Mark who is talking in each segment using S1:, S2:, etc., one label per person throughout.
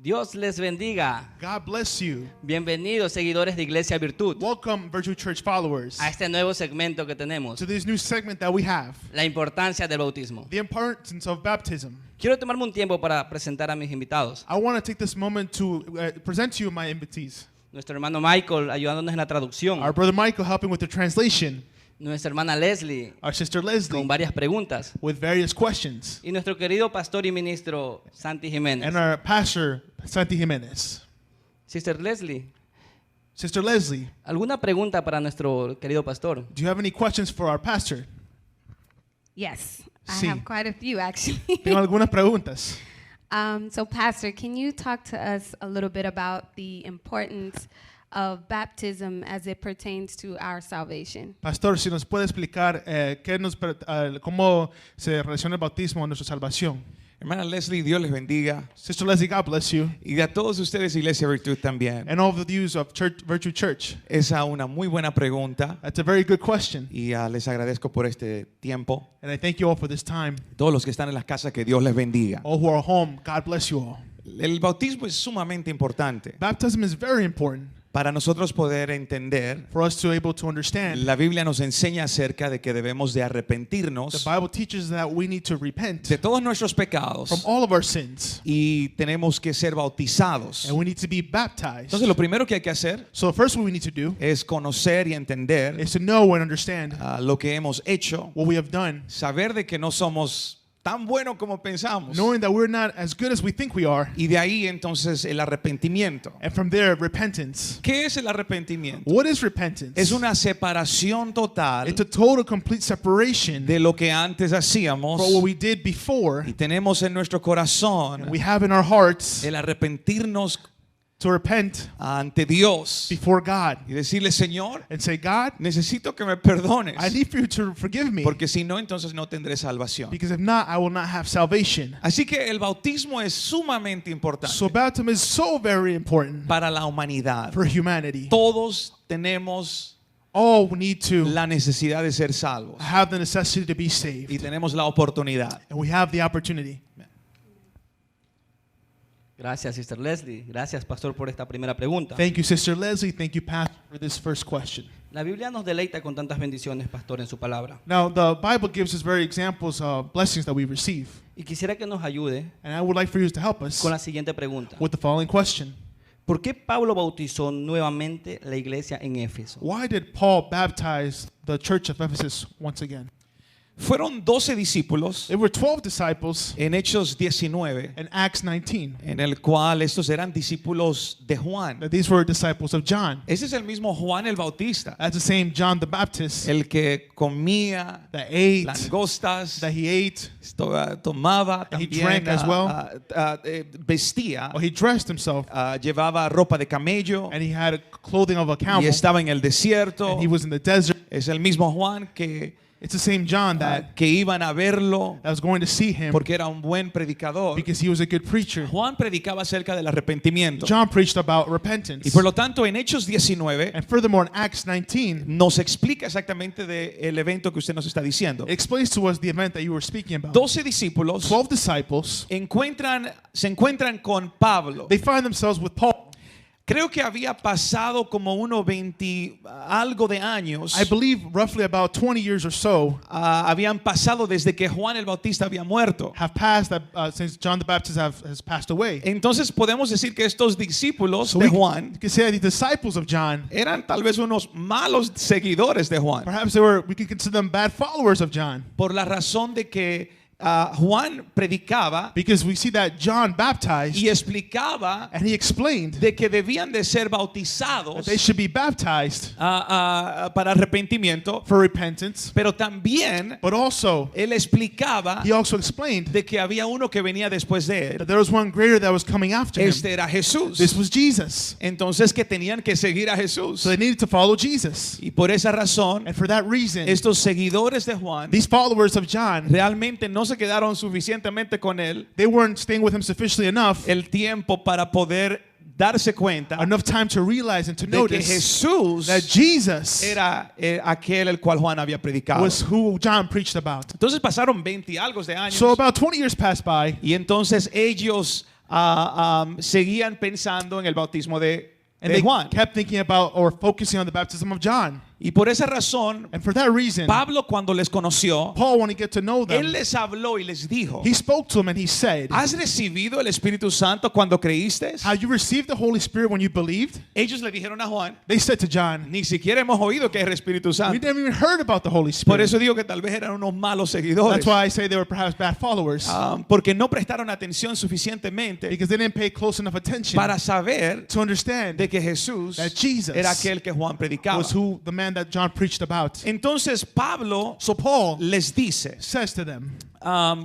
S1: Dios les bendiga.
S2: God bless you.
S1: Bienvenidos, seguidores de Iglesia Virtud,
S2: Welcome, Virtue Church followers,
S1: a este nuevo segmento que tenemos,
S2: to this new segment that we have,
S1: la importancia del bautismo.
S2: the importance of baptism.
S1: Quiero tomarme un tiempo para presentar a mis invitados.
S2: I want to take this moment to present to you my invitees.
S1: Nuestro hermano Michael ayudándonos en la traducción.
S2: Our brother Michael helping with the translation.
S1: Nuestra hermana Leslie
S2: Our sister
S1: con
S2: Leslie
S1: varias preguntas.
S2: with various questions.
S1: Y nuestro querido pastor y ministro Santi Jiménez.
S2: And our pastor, Santi Jimenez.
S1: Sister Leslie,
S2: Sister Leslie,
S1: ¿alguna pregunta para nuestro querido pastor?
S2: do you have any questions for our pastor?
S3: Yes, I
S2: Sí.
S3: have quite a few actually.
S2: Tengo algunas preguntas.
S3: So, Pastor, can you talk to us a little bit about the importance of baptism as it pertains to our salvation?
S2: Pastor, si nos puede explicar cómo se relaciona el bautismo a nuestra salvación.
S4: Hermana Leslie, Dios les bendiga.
S2: Sister Leslie, God bless you.
S4: Y a todos ustedes, Iglesia Virtud también.
S2: And all of the views of Virtue Church.
S4: Esa es una muy buena pregunta.
S2: That's a very good question.
S4: Y les agradezco por este tiempo.
S2: And I thank you all for this time.
S4: Todos los que están en las casas, que Dios les bendiga.
S2: All who are home, God bless you all.
S4: El bautismo es sumamente importante
S2: Baptism is very important
S4: para nosotros poder entender.
S2: for us to be able to understand.
S4: La Biblia nos enseña acerca de que debemos de
S2: The
S4: arrepentirnos
S2: Bible teaches that we need to repent
S4: de todos nuestros
S2: from
S4: pecados
S2: all of our sins.
S4: y tenemos que ser bautizados.
S2: And we need to be baptized.
S4: Entonces, lo primero que hay que hacer
S2: So the first what we need to do
S4: es conocer y entender
S2: is to know and understand
S4: lo que hemos hecho,
S2: what we have done,
S4: saber de que no somos tan buenos como pensamos.
S2: knowing that we're not as good as we think we are.
S4: Y de ahí entonces el arrepentimiento.
S2: And from there, repentance.
S4: ¿Qué es el arrepentimiento?
S2: What is repentance?
S4: Es una separación total
S2: It's a total, complete separation
S4: de lo que antes
S2: from
S4: hacíamos
S2: what we did before.
S4: y tenemos en nuestro corazón
S2: And we have in our hearts
S4: el arrepentirnos
S2: to repent
S4: ante Dios
S2: before God
S4: y decirle, Señor,
S2: and say, God,
S4: necesito que me perdones,
S2: I need for you to forgive me,
S4: porque si no, entonces no tendré salvación.
S2: because if not, I will not have salvation.
S4: Así que el bautismo es sumamente importante
S2: So baptism is so very important
S4: para la humanidad.
S2: for humanity.
S4: Todos tenemos
S2: All need to
S4: la necesidad de ser salvos
S2: have the necessity to be
S4: y
S2: saved,
S4: tenemos la oportunidad.
S2: and we have the opportunity.
S1: Gracias, Sister Leslie. Gracias, pastor, por esta primera pregunta.
S2: Thank you, Sister Leslie. Thank you, Pastor, for this first question.
S1: La Biblia nos deleita con tantas bendiciones, pastor, en su palabra.
S2: Now, the Bible gives us very examples of blessings that we receive,
S1: Y quisiera que nos ayude
S2: and I would like for you to help us
S1: con la siguiente pregunta.
S2: with the following question.
S1: ¿Por qué Pablo bautizó nuevamente la iglesia en Éfeso?
S2: Why did Paul baptize the church of Ephesus once again?
S4: Fueron 12 discípulos
S2: There were 12 disciples
S4: en Hechos 19,
S2: in Acts 19.
S4: en el cual estos eran discípulos de Juan.
S2: That these were disciples of John.
S4: Ese es el mismo Juan el Bautista,
S2: That's the same John the Baptist
S4: el que comía
S2: that ate,
S4: langostas,
S2: that he ate,
S4: tomaba
S2: he
S4: también,
S2: drank as well.
S4: vestía,
S2: or he dressed himself,
S4: llevaba ropa de camello
S2: and he had clothing of a
S4: y
S2: camel,
S4: estaba en el desierto.
S2: and he was in the desert.
S4: Es el mismo Juan que,
S2: It's the same John that
S4: que iban a verlo
S2: was going to see him
S4: porque era un buen predicador.
S2: because he was a good preacher.
S4: Juan predicaba acerca del arrepentimiento.
S2: John preached about repentance.
S4: Y por lo tanto, en Hechos 19
S2: And furthermore, in Acts 19,
S4: nos explica exactamente del evento que usted nos está diciendo.
S2: it explains to us the event that you were speaking about.
S4: 12 discípulos
S2: 12 disciples,
S4: se encuentran con Pablo.
S2: they find themselves with Paul.
S4: Creo que había pasado como unos 20 algo de años.
S2: I believe roughly about 20 years or so
S4: Habían pasado desde que Juan el Bautista había muerto.
S2: have passed that, since John the Baptist has passed away.
S4: Entonces podemos decir que estos discípulos
S2: So
S4: de
S2: we
S4: Juan
S2: can say that the disciples of John,
S4: eran tal vez unos malos seguidores de Juan.
S2: perhaps we could consider them bad followers of John,
S4: Por la razón de que Juan predicaba
S2: because we see that John baptized
S4: y explicaba
S2: and he explained
S4: de que debían de ser
S2: that
S4: bautizados
S2: they should be baptized
S4: para arrepentimiento,
S2: for repentance,
S4: pero también
S2: but also
S4: él explicaba
S2: he also explained
S4: de que había uno que venía después de
S2: that
S4: él.
S2: there was one greater that was coming after him.
S4: Este era Jesús.
S2: This was Jesus.
S4: Entonces que tenían que seguir a Jesús.
S2: So they needed to follow Jesus.
S4: Y por esa razón,
S2: And for that reason,
S4: estos seguidores de Juan
S2: these followers of John,
S4: realmente no se quedaron suficientemente con él
S2: they weren't staying with him sufficiently enough,
S4: el tiempo para poder darse cuenta
S2: enough time to realize and to
S4: de que
S2: notice
S4: Jesús
S2: that Jesus
S4: era aquel el cual Juan había predicado.
S2: was who John preached about.
S4: Entonces pasaron 20 y algo de años
S2: So about 20 years passed by,
S4: y entonces ellos seguían pensando en el bautismo de
S2: And they
S4: Juan.
S2: kept thinking about or focusing on the baptism of John.
S4: Y por esa razón,
S2: And for that reason,
S4: Pablo cuando les conoció,
S2: Paul, when he get to know them,
S4: él les habló y les dijo,
S2: he spoke to them and he said,
S4: ¿has recibido el Espíritu Santo cuando creíste?
S2: "How you received the Holy Spirit when you believed?"
S4: Ellos le dijeron a Juan,
S2: They said to John,
S4: ni siquiera hemos oído que es el Espíritu
S2: "We
S4: Santo.
S2: never even heard about the Holy
S4: Por
S2: Spirit."
S4: eso digo que tal vez eran unos malos seguidores.
S2: That's why I say they were perhaps bad followers,
S4: Porque no prestaron atención suficientemente
S2: because they didn't pay close enough attention
S4: para saber
S2: to understand
S4: de que Jesús
S2: that Jesus
S4: era aquel que Juan predicaba.
S2: was who the man that John preached about.
S4: Entonces Pablo
S2: So Paul
S4: les dice
S2: says to them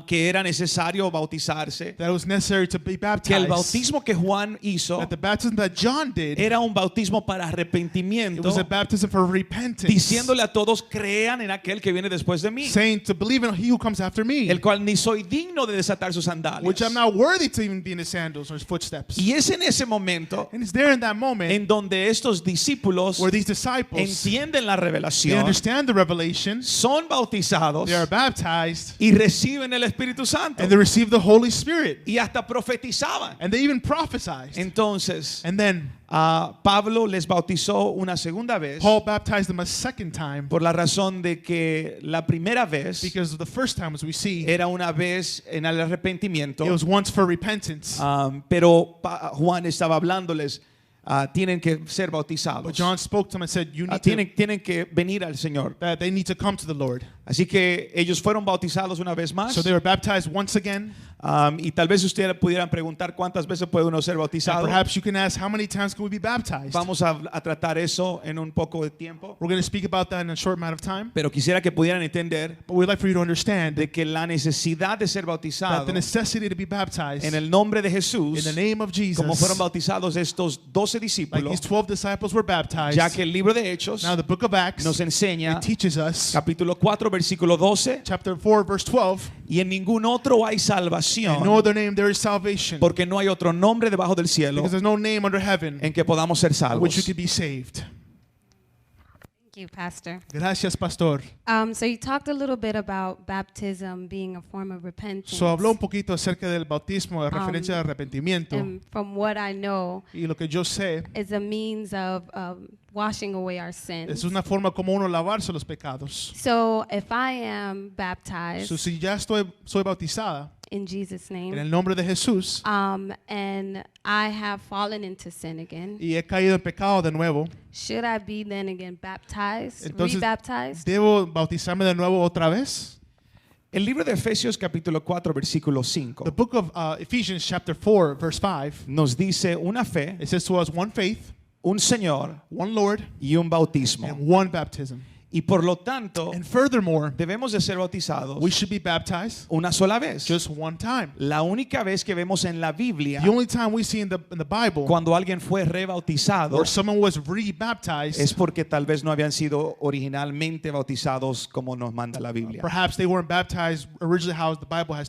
S4: que era necesario bautizarse,
S2: that it was necessary to be
S4: que el
S2: baptized,
S4: bautismo que Juan hizo
S2: that the baptism that John did,
S4: era un bautismo para
S2: it
S4: arrepentimiento,
S2: was a baptism for repentance,
S4: diciéndole a todos crean en aquel que viene después de mí,
S2: saying to believe in he who comes after me,
S4: el cual ni soy digno de desatar sus sandalias.
S2: which I'm not worthy to even be in his sandals or his footsteps.
S4: Y es en ese momento
S2: And it's there in that moment
S4: en donde estos discípulos
S2: where these disciples,
S4: entienden la
S2: they
S4: revelación,
S2: understand the revelation,
S4: son bautizados
S2: they are baptized,
S4: y reciben el Espíritu Santo
S2: and they receive the Holy Spirit,
S4: y hasta profetizaban.
S2: and they even prophesied.
S4: Entonces,
S2: And then
S4: Pablo les bautizó una segunda vez
S2: Paul baptized them a second time,
S4: por la razón de que la primera vez
S2: because the first time, as we see,
S4: era una vez en el arrepentimiento,
S2: it was once for repentance.
S4: pero Juan estaba hablándoles, tienen que ser
S2: But
S4: bautizados,
S2: John spoke to them and said, you need to,
S4: tienen que venir al Señor.
S2: that they need to come to the Lord.
S4: Así que ellos fueron bautizados una vez más.
S2: So they were baptized once again.
S4: Y tal vez ustedes pudieran preguntar cuántas veces puede uno ser
S2: And
S4: bautizado.
S2: perhaps you can ask, how many times can we be baptized?
S4: Vamos a tratar eso en un poco de tiempo.
S2: We're going to speak about that in a short amount of time.
S4: Pero quisiera que pudieran entender
S2: But we'd like for you to understand
S4: de que la necesidad de ser
S2: that
S4: bautizado
S2: the necessity to be baptized
S4: en el nombre de
S2: in
S4: Jesús,
S2: the name of Jesus,
S4: como fueron bautizados estos 12
S2: like
S4: discípulos,
S2: these 12 disciples were baptized.
S4: ya que el libro de Hechos
S2: Now the book of Acts,
S4: nos enseña,
S2: it teaches us,
S4: capítulo 4, versículo 12,
S2: chapter 4, verse 12,
S4: y en ningún otro hay
S2: in no
S4: salvación,
S2: other name there is salvation,
S4: porque no hay otro nombre debajo del cielo
S2: because there's no name under heaven
S4: en que podamos ser
S2: by which you
S4: salvos.
S2: could be saved.
S3: Thank you, Pastor.
S2: Gracias, pastor.
S3: So you talked a little bit about baptism being a form of repentance.
S2: So habló un poquito acerca del bautismo, de referencia al arrepentimiento.
S3: And from what I know,
S2: Y lo que yo sé
S3: is a means of washing away our
S2: es
S3: sins.
S2: una forma como uno lavarse los pecados.
S3: So if I am baptized
S2: So si ya soy bautizada
S3: in Jesus'
S2: en
S3: name,
S2: el nombre de Jesús
S3: and I have fallen into sin again,
S2: y he caído en pecado de nuevo,
S3: should I be then again baptized,
S2: Entonces,
S3: rebaptized?
S2: ¿debo bautizarme de nuevo otra vez?
S4: El libro de Efesios capítulo 4 versículo
S2: The
S4: 5
S2: book of Ephesians chapter 4 verse 5,
S4: nos dice una fe,
S2: it says to us one faith,
S4: un Señor
S2: one Lord,
S4: y un bautismo.
S2: and one baptism.
S4: Y por lo tanto,
S2: And furthermore,
S4: debemos de ser bautizados
S2: we should be baptized
S4: una sola vez.
S2: just one time.
S4: La única vez que vemos en la Biblia
S2: The only time we see in the Bible
S4: cuando alguien fue rebautizado
S2: where someone was rebaptized,
S4: es porque tal vez no habían sido originalmente bautizados como nos manda la Biblia.
S2: perhaps they weren't baptized originally how the Bible has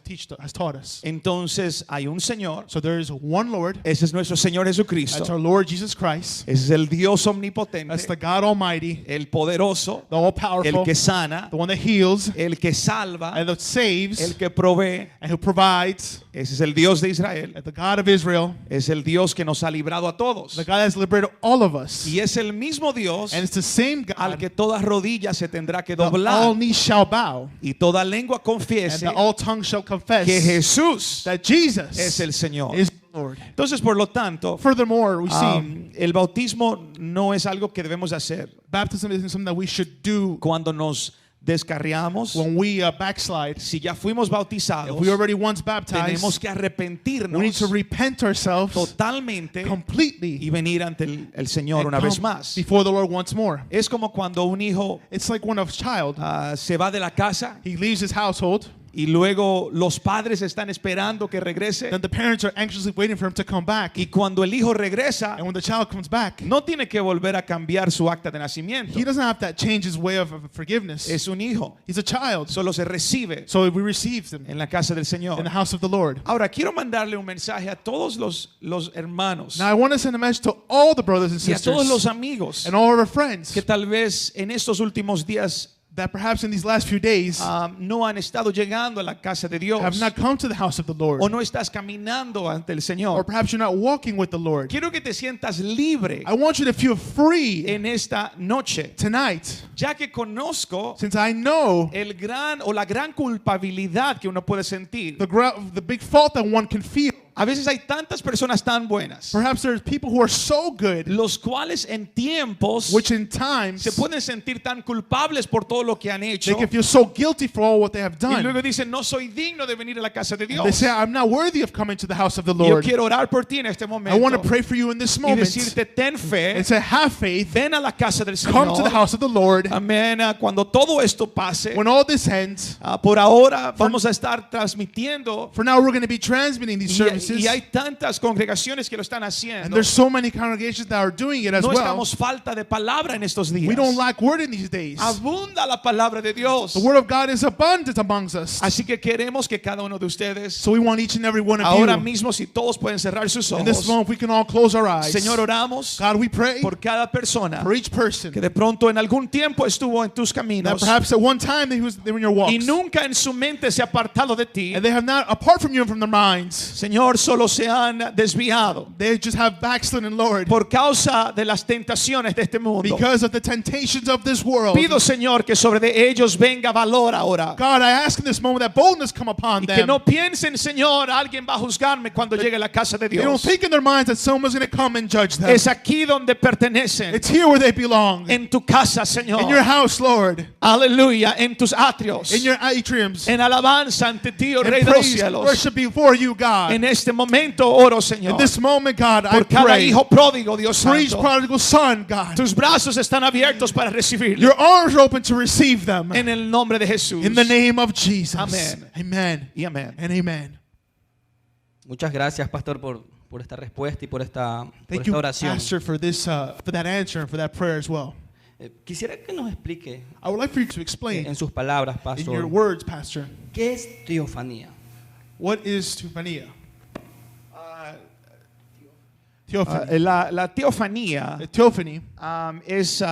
S2: taught us.
S4: Entonces hay un Señor,
S2: So there is one Lord,
S4: ese es nuestro Señor
S2: that's
S4: Jesucristo,
S2: our Lord Jesus Christ,
S4: ese es el Dios
S2: that's
S4: omnipotente,
S2: the God Almighty,
S4: el poderoso,
S2: the all-powerful,
S4: el que sana,
S2: the one that heals
S4: el que salva,
S2: and that saves
S4: el que provee.
S2: and who provides,
S4: Ese es el Dios de Israel,
S2: and the God of Israel,
S4: es el Dios que nos ha librado a todos.
S2: the God that has liberated all of us.
S4: Y es el mismo Dios
S2: And it's the same
S4: al
S2: God
S4: que toda rodilla se tendrá que
S2: that all
S4: doblar
S2: knees shall bow
S4: y toda lengua
S2: and
S4: confiese
S2: that all tongues shall confess
S4: que Jesús
S2: that Jesus
S4: es el Señor.
S2: is the Lord.
S4: Entonces, por lo tanto,
S2: Furthermore, we see
S4: el bautismo no es algo que debemos hacer
S2: baptism isn't something that we should do
S4: cuando nos descarriamos.
S2: when we backslide.
S4: Si ya fuimos bautizados,
S2: If we already once baptized,
S4: tenemos que
S2: we need
S4: arrepentirnos
S2: to repent ourselves
S4: totalmente
S2: completely
S4: y venir ante el Señor
S2: and
S4: una vez
S2: come
S4: más.
S2: before the Lord once more.
S4: Es como cuando un hijo
S2: It's like when a child,
S4: se va de la casa
S2: he leaves his household,
S4: y luego los padres están esperando que regrese,
S2: then the parents are anxiously waiting for him to come back.
S4: y cuando el hijo regresa
S2: And when the child comes back,
S4: no tiene que volver a cambiar su acta de nacimiento.
S2: he doesn't have to change his way of forgiveness.
S4: Es un hijo,
S2: He's a child.
S4: solo se recibe
S2: So we receive him
S4: en la casa del
S2: in
S4: Señor.
S2: the house of the Lord.
S4: Ahora quiero mandarle un mensaje a todos los hermanos
S2: Now I want to send a message to all the brothers and
S4: y a todos los
S2: sisters
S4: amigos
S2: and all of our friends
S4: que tal vez en estos últimos días
S2: that perhaps in these last few days
S4: no han estado llegando a la casa de Dios,
S2: have not come to the house of the Lord,
S4: o no estás caminando ante el
S2: or
S4: Señor,
S2: perhaps you're not walking with the Lord,
S4: quiero que te sientas libre
S2: I want you to feel free
S4: en esta noche,
S2: tonight,
S4: ya que conozco
S2: since I know
S4: el gran o la gran culpabilidad que uno puede sentir.
S2: the big fault that one can feel.
S4: A veces hay tantas personas tan buenas,
S2: Perhaps there's people who are so good,
S4: los cuales en tiempos
S2: which in times
S4: se pueden sentir tan culpables por todo lo que han hecho,
S2: they can feel so guilty for all what they have
S4: y
S2: done.
S4: luego dicen, no soy digno de venir a la casa de
S2: They
S4: Dios.
S2: say, I'm not worthy of coming to the house of the
S4: Y yo
S2: Lord.
S4: quiero orar por ti en este
S2: I want to
S4: momento
S2: pray for you in this
S4: y
S2: moment
S4: decirte, ten fe,
S2: and say, have faith,
S4: ven a la casa del
S2: come to the
S4: Señor.
S2: house of the Lord.
S4: Amén. Cuando todo esto pase,
S2: When all this ends,
S4: por ahora vamos a estar transmitiendo,
S2: for now we're going to be transmitting these services,
S4: y hay tantas congregaciones que lo están
S2: and
S4: haciendo.
S2: there's so many congregations that are doing it as
S4: No
S2: well.
S4: estamos falta de palabra en estos días.
S2: We don't lack word in these days.
S4: Abunda la palabra de Dios.
S2: The word of God is abundant amongst us.
S4: Así que queremos que cada uno de ustedes,
S2: So we want each and every one of
S4: ahora
S2: you,
S4: mismo, si todos pueden cerrar sus
S2: in this
S4: ojos,
S2: moment, we can all close our eyes.
S4: Señor, oramos
S2: God, we pray
S4: por cada persona
S2: for each person
S4: que de pronto en algún tiempo estuvo en tus
S2: that
S4: caminos
S2: perhaps at one time they were in your walks,
S4: y nunca en su mente se ha apartado de ti.
S2: and they have not, apart from you and from their minds,
S4: Señor, solo se han desviado
S2: they just have backslidden, Lord,
S4: por causa de las tentaciones de este mundo.
S2: because of the temptations of this world.
S4: Pido, Señor, que sobre de ellos venga valor ahora.
S2: God, I ask in this moment that boldness come upon
S4: Y que
S2: them.
S4: no piensen, Señor, alguien va a juzgarme cuando llegue a la casa de
S2: They don't
S4: Dios.
S2: think in their minds that someone's going to come and judge them.
S4: Es aquí donde pertenecen.
S2: It's here where they belong.
S4: En tu casa,
S2: In your
S4: Señor.
S2: house, Lord.
S4: Aleluya. En tus atrios.
S2: In your atriums.
S4: En alabanza ante ti, oh
S2: And
S4: Rey de los
S2: praise,
S4: cielos.
S2: worship before you, God.
S4: En este momento oro,
S2: In
S4: Señor,
S2: this moment, God, I
S4: por cada
S2: pray
S4: hijo pródigo, Dios
S2: for each
S4: santo.
S2: prodigal son, God.
S4: Tus brazos están abiertos para recibirlo.
S2: Your arms are open to receive them.
S4: En el nombre de Jesús.
S2: In the name of Jesus.
S4: Amen.
S2: Amen.
S4: Y amén.
S2: And amen.
S1: Muchas gracias, pastor, por esta respuesta y por esta
S2: Thank you,
S1: oración.
S2: Pastor, for this, for that answer and for that prayer as well.
S1: Quisiera que nos explique
S2: I would like for you to explain
S1: en sus palabras,
S2: in your
S1: pastor,
S2: words, Pastor,
S1: ¿qué es teofanía?
S2: what is teophania? Theophany.
S4: La teofanía
S2: Theophany.
S4: es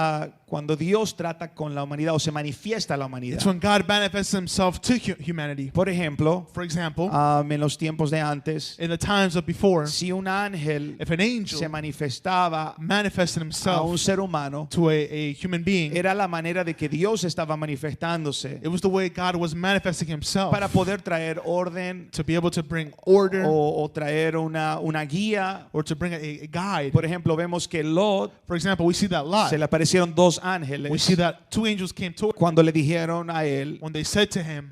S4: cuando Dios trata con la humanidad o se manifiesta a la humanidad.
S2: It's when God manifests himself to humanity.
S4: Por ejemplo,
S2: For example,
S4: en los tiempos de antes,
S2: in the times of before,
S4: si un ángel
S2: if an angel
S4: se manifestaba
S2: manifested
S4: a un
S2: himself
S4: ser humano,
S2: to a human being,
S4: era la manera de que Dios estaba manifestándose
S2: it was the way God was manifesting himself
S4: para poder traer orden
S2: to be able to bring order
S4: o traer una guía.
S2: or to bring a guide.
S4: Por ejemplo, vemos que Lot
S2: For example, we see that Lot.
S4: se le aparecieron dos
S2: We
S4: ángeles
S2: see that two angels came to him
S4: cuando le dijeron a él,
S2: when they said to him,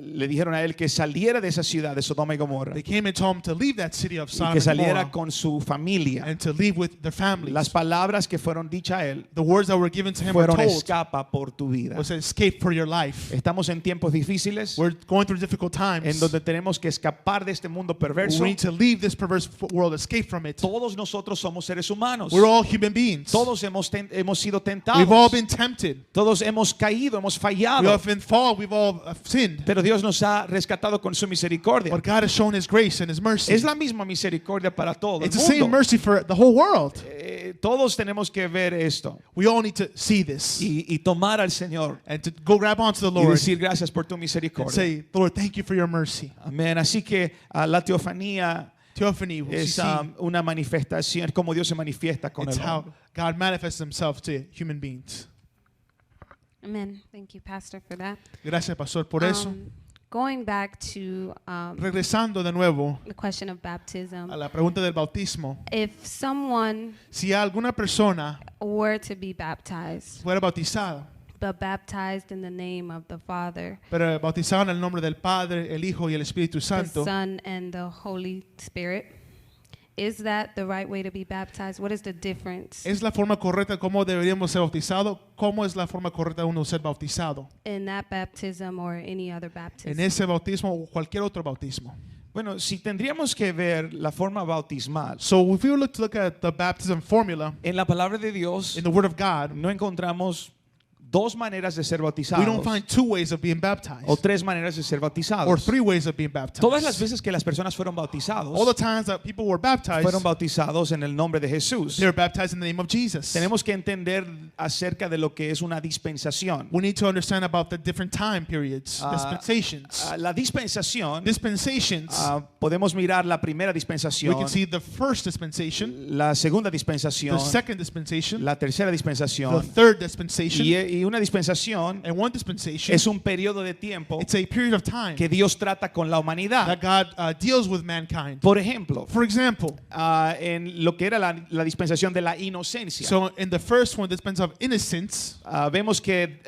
S4: le dijeron a él que saliera de esa ciudad de Sodoma y Gomorra
S2: they came and told him to leave that city of
S4: y
S2: Sodom
S4: que
S2: and
S4: saliera
S2: Gomorrah
S4: con su familia.
S2: and to leave with their families.
S4: Las palabras que fueron dichas a él
S2: The words that were given to him were
S4: fueron
S2: told
S4: escapa por tu vida.
S2: was escape for your life.
S4: Estamos en tiempos difíciles
S2: We're going through difficult
S4: en
S2: times.
S4: donde tenemos que escapar de este mundo perverso.
S2: We need to leave this perverse world, escape from it.
S4: Todos nosotros somos seres humanos.
S2: We're all human beings.
S4: Todos hemos sido tentados.
S2: We've all been tempted.
S4: Todos hemos caído, hemos
S2: We
S4: fallado.
S2: have been fall. We've all sinned.
S4: Pero Dios nos ha rescatado con su misericordia.
S2: But God has shown His grace and His mercy.
S4: Es la misma misericordia para todo el
S2: It's the same
S4: mundo.
S2: mercy for the whole world.
S4: Todos tenemos que ver esto
S2: We all need to see this
S4: y tomar al Señor
S2: and to go grab onto the
S4: y
S2: Lord
S4: decir gracias por tu
S2: and
S4: misericordia.
S2: say, Lord, thank you for your mercy.
S4: Amén. Así que la teofanía
S2: Theophany, we
S4: es
S2: see,
S4: una manifestación, es como Dios se manifiesta con
S2: it's
S4: el
S2: how
S4: hombre.
S2: God manifests Himself to human beings.
S3: Amen. Thank you, Pastor, for that.
S2: Gracias, Pastor, por eso.
S3: Going back to
S2: Regresando de nuevo
S3: the question of baptism,
S2: a la pregunta del bautismo,
S3: if someone
S2: si alguna persona
S3: were to be baptized,
S2: fuera bautizada,
S3: but baptized in the name of the Father,
S2: pero bautizado en el nombre del Padre, el Hijo y el Espíritu
S3: the
S2: Santo,
S3: Son, and the Holy Spirit, is that the right way to be baptized? What is the difference
S2: ¿es la forma correcta cómo deberíamos ser bautizados? ¿Cómo es la forma correcta de uno ser bautizado?
S3: in that baptism or any other baptism?
S2: En ese bautismo o cualquier otro bautismo.
S4: Bueno, si tendríamos que ver la forma bautismal
S2: So if we look at the baptism formula
S4: en la palabra de Dios,
S2: in the Word of God,
S4: no encontramos dos maneras de ser
S2: We
S4: bautizados
S2: don't find two ways of being baptized
S4: o tres maneras de ser
S2: or
S4: bautizados.
S2: three ways of being baptized.
S4: Todas las veces que las personas fueron
S2: All the
S4: bautizados,
S2: times that people were baptized,
S4: fueron bautizados en el nombre de Jesús.
S2: they were baptized in the name of Jesus.
S4: Tenemos que entender acerca de lo que es una dispensación.
S2: We need to understand about the different time periods,
S4: Ah,
S2: dispensations.
S4: La dispensación,
S2: Dispensations,
S4: podemos mirar la primera
S2: we
S4: dispensación,
S2: can see the first dispensation,
S4: la segunda dispensación,
S2: the second dispensation,
S4: la tercera
S2: the
S4: dispensación
S2: third dispensation,
S4: y una dispensación
S2: and one dispensation.
S4: es un periodo de tiempo
S2: It's a period of time
S4: que Dios trata con la humanidad.
S2: that God deals with mankind.
S4: Por ejemplo,
S2: For example,
S4: en lo que era la dispensación de la inocencia,
S2: so in the first one, dispense of innocence,
S4: vemos que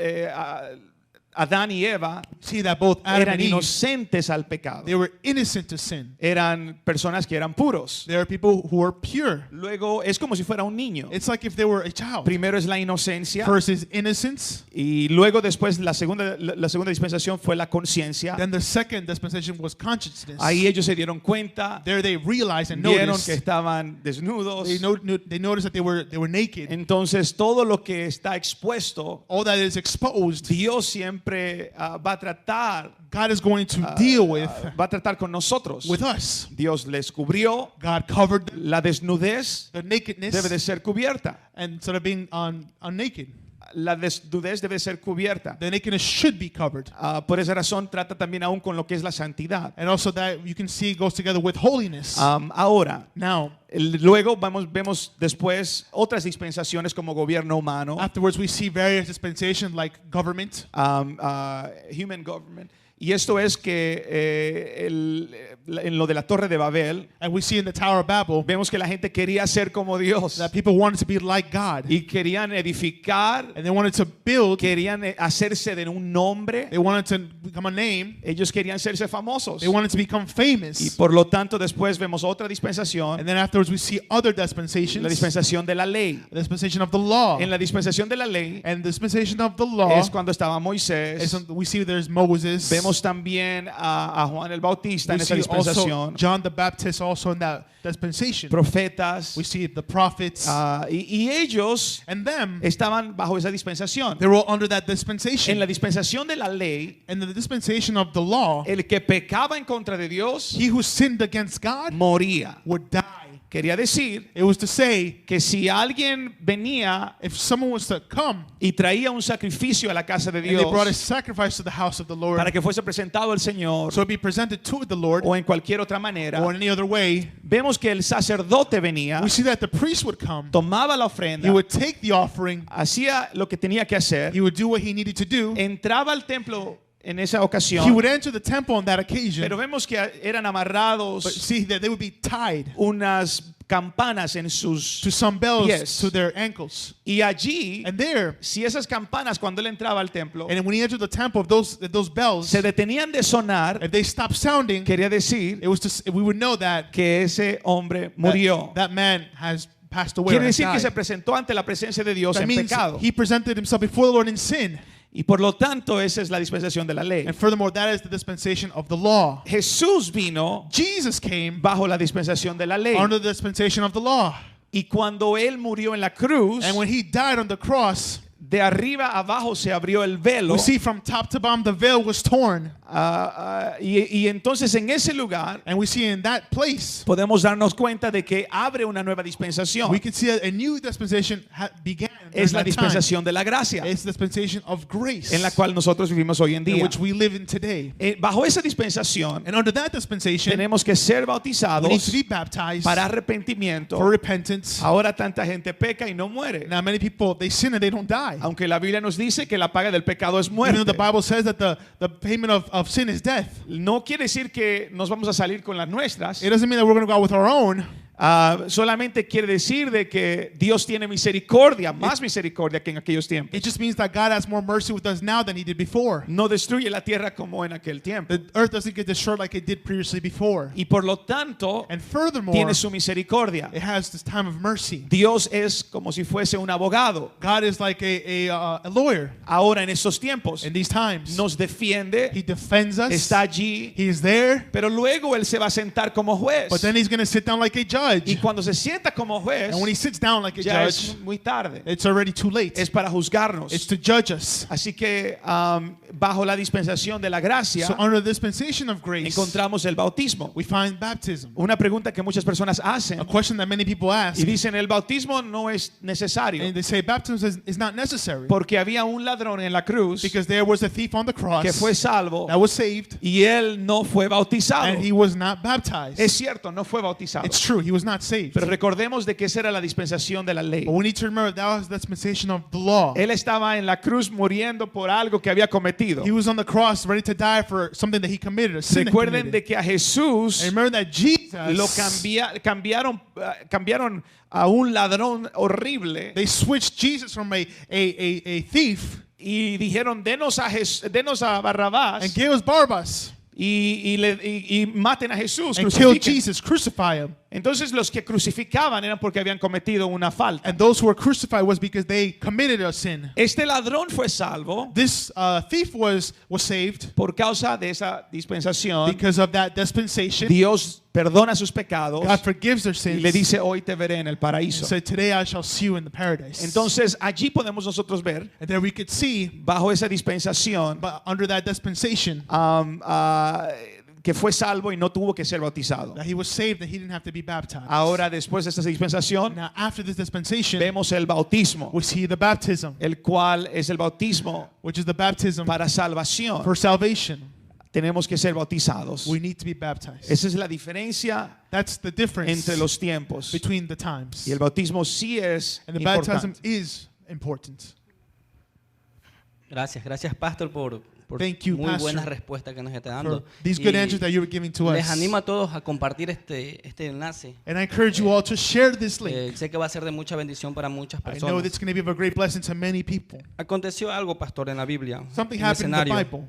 S4: Adán y Eva
S2: see that both Adam
S4: eran
S2: and Eve,
S4: inocentes al pecado.
S2: they were innocent to sin.
S4: Eran personas que eran puros.
S2: There are people who are pure.
S4: Luego es como si fuera un niño.
S2: It's like if they were a child.
S4: Primero es la inocencia
S2: First is innocence,
S4: y luego después la segunda dispensación fue la conciencia.
S2: then the second dispensation was consciousness.
S4: Ahí ellos se dieron cuenta,
S2: There they realized and
S4: vieron
S2: noticed,
S4: que estaban desnudos.
S2: they noticed that they were naked.
S4: Entonces todo lo que está expuesto,
S2: All that is exposed,
S4: Dios siempre va a tratar,
S2: God is going to deal with
S4: con nosotros.
S2: us.
S4: Dios les cubrió.
S2: God covered
S4: La desnudez
S2: the nakedness,
S4: debe de ser cubierta.
S2: and instead of being naked,
S4: La desnudez debe ser cubierta.
S2: the nakedness should be covered.
S4: Por esa razón trata también aún con lo que es la santidad.
S2: And also that you can see goes together with holiness.
S4: Ahora,
S2: Now,
S4: luego vemos después otras dispensaciones como gobierno humano,
S2: afterwards we see various dispensations like government.
S4: human government. Y esto es que en lo de la Torre de Babel,
S2: And we see in the Tower of Babel
S4: vemos que la gente quería ser como Dios
S2: that people wanted to be like God.
S4: y querían edificar,
S2: And they wanted to build,
S4: querían hacerse de un nombre,
S2: they wanted to become a name,
S4: ellos querían serse famosos.
S2: they wanted to become
S4: Y
S2: famous.
S4: por lo tanto después vemos otra dispensación,
S2: And then afterwards we see other
S4: la
S2: dispensations,
S4: dispensación de la ley.
S2: the dispensation of the law.
S4: En la dispensación de la ley
S2: And the dispensation of the law
S4: es cuando estaba
S2: is
S4: Moisés.
S2: we see there's Moses.
S4: Vemos también a Juan el Bautista
S2: We
S4: en esa
S2: see also
S4: dispensación,
S2: John the Baptist also in that dispensation.
S4: profetas,
S2: We see the prophets
S4: y ellos
S2: and them.
S4: estaban bajo esa dispensación.
S2: They were all under that
S4: En
S2: dispensation.
S4: la dispensación de la ley,
S2: And the dispensation of the law,
S4: el que pecaba en contra de Dios
S2: he who sinned against God
S4: moría.
S2: would die.
S4: Quería decir
S2: It was to say,
S4: que si alguien venía
S2: if someone was to come
S4: y traía un sacrificio a la casa de
S2: and they brought a
S4: Dios
S2: sacrifice to the house of the Lord,
S4: para que fuese presentado al Señor
S2: so it be presented to the Lord
S4: o en cualquier otra manera,
S2: or in any other way,
S4: vemos que el sacerdote venía,
S2: we see that the priest would come,
S4: tomaba la
S2: he
S4: ofrenda,
S2: would take the offering,
S4: hacía lo que tenía que hacer,
S2: he would do what he needed to do,
S4: entraba al templo en esa
S2: he
S4: ocasión,
S2: would enter the temple on that occasion,
S4: pero vemos que eran
S2: but
S4: amarrados
S2: see that they would be tied
S4: unas campanas en sus
S2: to some bells
S4: pies.
S2: to their ankles.
S4: Y allí,
S2: And there,
S4: si esas campanas cuando él entraba al templo
S2: and when he entered the temple, if those bells,
S4: se detenían de sonar,
S2: if they stopped sounding,
S4: quería decir
S2: it was we would know that
S4: que ese hombre murió.
S2: that man has passed away.
S4: Quiere
S2: Or has
S4: decir que se
S2: died.
S4: presentó ante la presencia de Dios
S2: That
S4: en
S2: means
S4: pecado.
S2: he presented himself before the Lord in sin.
S4: Y por lo tanto, esa es la dispensación de la ley.
S2: And furthermore, that is the dispensation of the law.
S4: Jesús vino
S2: Jesus came
S4: bajo la dispensación de la ley.
S2: under the dispensation of the law.
S4: Y cuando él murió en la cruz,
S2: And when he died on the cross,
S4: de arriba a abajo se abrió el velo.
S2: we see from top to bottom the veil was torn.
S4: Y entonces en ese lugar
S2: And we see in that place,
S4: podemos darnos cuenta de que abre una nueva dispensación.
S2: we can see a new dispensation began.
S4: Es
S2: during
S4: la
S2: that time.
S4: dispensación de la gracia
S2: It's the dispensation of grace
S4: en la cual nosotros vivimos hoy en
S2: in
S4: día.
S2: which we live in today.
S4: Bajo esa dispensación
S2: And under that dispensation,
S4: tenemos que ser
S2: we need
S4: bautizados
S2: to be baptized
S4: para arrepentimiento.
S2: for repentance.
S4: Ahora tanta gente peca y no muere.
S2: Now many people, they sin and they don't die.
S4: Aunque la Biblia nos dice que la paga del pecado es
S2: Even though
S4: muerte.
S2: the Bible says that the payment of sin is death.
S4: No quiere decir que nos vamos a salir con las nuestras.
S2: It doesn't mean that we're going to go out with our own.
S4: Solamente quiere decir de que Dios tiene misericordia, más misericordia que en aquellos tiempos.
S2: It just means that God has more mercy with us now than he did before.
S4: No destruye la tierra como en aquel tiempo.
S2: The earth doesn't get destroyed like it did previously before.
S4: Y por lo tanto,
S2: And furthermore,
S4: tiene su misericordia.
S2: it has this time of mercy.
S4: Dios es como si fuese un abogado.
S2: God is like a lawyer
S4: Ahora en estos tiempos
S2: in these times.
S4: nos defiende,
S2: He defends us.
S4: está allí,
S2: He is there,
S4: pero luego Él se va a sentar como juez.
S2: but then he's going to sit down like a judge. judge.
S4: cuando se sienta como juez,
S2: And when he sits down like a
S4: ya
S2: judge,
S4: es muy tarde.
S2: it's already too late.
S4: Es para juzgarnos.
S2: It's to judge us.
S4: Así que bajo la dispensación de la gracia
S2: So under the dispensation of grace,
S4: encontramos el bautismo.
S2: we find baptism.
S4: Una pregunta que muchas personas hacen
S2: A question that many people ask,
S4: y dicen el bautismo no es necesario
S2: and they say baptism is not necessary
S4: porque había un ladrón en la cruz
S2: because there was a thief on the cross
S4: que fue salvo
S2: that was saved
S4: y él no fue bautizado.
S2: and he was not baptized.
S4: Es cierto, no fue bautizado.
S2: It's true, he was not saved.
S4: Pero recordemos de que esa era la dispensación de la ley.
S2: But we need to remember that was the dispensation of the law.
S4: Él estaba en la cruz muriendo por algo que había cometido.
S2: He was on the cross ready to die for something that he committed, a sin that he
S4: Recuerden
S2: committed.
S4: de que a Jesús
S2: And remember that Jesus,
S4: lo cambiaron a un ladrón horrible
S2: they switched Jesus from a thief
S4: y dijeron denos a Barrabás
S2: and gave us Barabbas
S4: y maten a Jesús,
S2: and killed
S4: crucifiquen.
S2: Jesus, crucify him.
S4: Entonces los que crucificaban eran porque habían cometido una falta.
S2: And those who were crucified was because they committed a sin.
S4: Este ladrón fue salvo
S2: This thief was saved
S4: por causa de esa dispensación.
S2: because of that dispensation.
S4: Dios perdona sus pecados
S2: God forgives their
S4: y
S2: sins.
S4: le dice hoy te veré en el
S2: And
S4: paraíso.
S2: said, today I shall see you in the paradise.
S4: Entonces allí podemos nosotros ver
S2: And there we could see,
S4: bajo esa dispensación
S2: but under that dispensation,
S4: que fue salvo y no tuvo que ser bautizado.
S2: that he was saved, that he didn't have to be baptized.
S4: Ahora después de esta dispensación
S2: Now after this dispensation,
S4: vemos el bautismo,
S2: we see the baptism,
S4: el cual es el bautismo
S2: which is the baptism
S4: para salvación.
S2: for salvation.
S4: Tenemos que ser bautizados.
S2: We need to be baptized.
S4: Esa es la diferencia
S2: That's the difference
S4: entre los tiempos.
S2: between the times.
S4: Y el bautismo sí es
S2: And the baptism
S4: importante.
S2: is important.
S1: Gracias, Pastor, por
S2: Thank you,
S1: muy
S2: Pastor,
S1: buenas respuestas que nos está dando.
S2: For these good
S1: Y
S2: answers that you were giving to
S1: les
S2: us.
S1: animo a todos a compartir este enlace.
S2: And I encourage you all to share this link.
S1: Sé que va a ser de mucha bendición para muchas
S2: I know
S1: personas.
S2: it's going to be of a great blessing to many people.
S1: Aconteció algo, Pastor, en la Biblia,
S2: Something
S1: en el
S2: happened in the
S1: escenario,
S2: Bible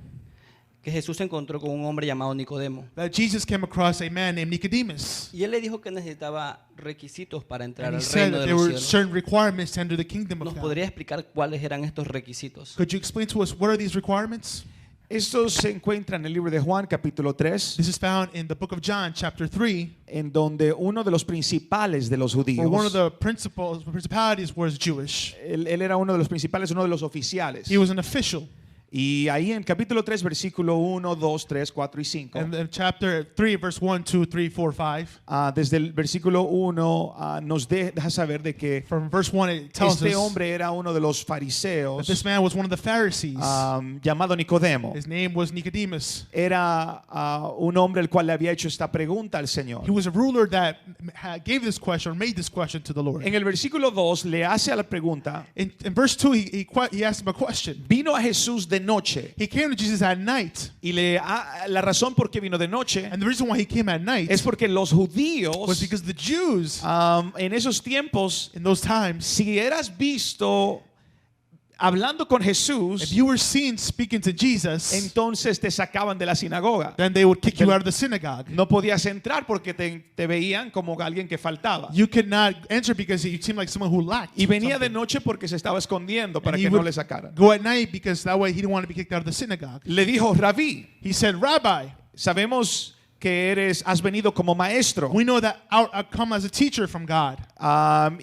S1: que Jesús se encontró con un hombre llamado Nicodemo.
S2: that Jesus came across a man named Nicodemus.
S1: Y él le dijo que necesitaba requisitos para entrar
S2: And he
S1: al
S2: said
S1: reino
S2: that
S1: de
S2: there
S1: los
S2: were
S1: cielos.
S2: certain requirements to enter the kingdom of
S1: ¿Nos
S2: God.
S1: podría explicar cuáles eran estos requisitos?
S2: Could you explain to us what are these requirements?
S4: Esto se encuentra en el libro de Juan, capítulo 3,
S2: This is found in the book of John, chapter 3,
S4: en donde uno de los principales de los
S2: where one of
S4: judíos,
S2: the principalities was Jewish.
S4: él era uno de los principales, uno de los oficiales.
S2: He was an official.
S4: Y ahí en capítulo 3, versículo 1, 2, 3, 4 y 5,
S2: And in chapter 3, verse 1, 2, 3, 4, 5,
S4: desde el versículo 1 nos deja saber de que
S2: from verse 1, it tells
S4: este
S2: us
S4: hombre era uno de los
S2: that
S4: fariseos
S2: this man was one of the Pharisees.
S4: llamado Nicodemo.
S2: His name was Nicodemus.
S4: Era un hombre el cual le había hecho esta pregunta al Señor.
S2: He was a ruler that gave this question, or made this question to the Lord.
S4: En el versículo 2 le hace a la pregunta,
S2: In verse 2, he asked him a question.
S4: vino a Jesús de noche
S2: He came to Jesus at night.
S4: y la razón por qué vino de noche
S2: And the reason why he came at night
S4: es porque los
S2: was
S4: judíos
S2: because the Jews
S4: en esos tiempos,
S2: in those times,
S4: si eras visto hablando con
S2: if
S4: Jesús,
S2: you were seen speaking to Jesus,
S4: entonces te sacaban de la sinagoga.
S2: then they would kick you out of the synagogue.
S4: No podías entrar porque te veían como alguien que faltaba.
S2: You could not enter because you seemed like someone who lacked.
S4: Y venía de
S2: something.
S4: noche porque se estaba escondiendo para
S2: And
S4: que
S2: he
S4: no
S2: would
S4: le sacaran.
S2: go at night because that way he didn't want to be kicked out of the synagogue.
S4: Le dijo, Rabí,
S2: He said, Rabbi,
S4: sabemos que has venido como maestro.
S2: we know that I come as a teacher from God.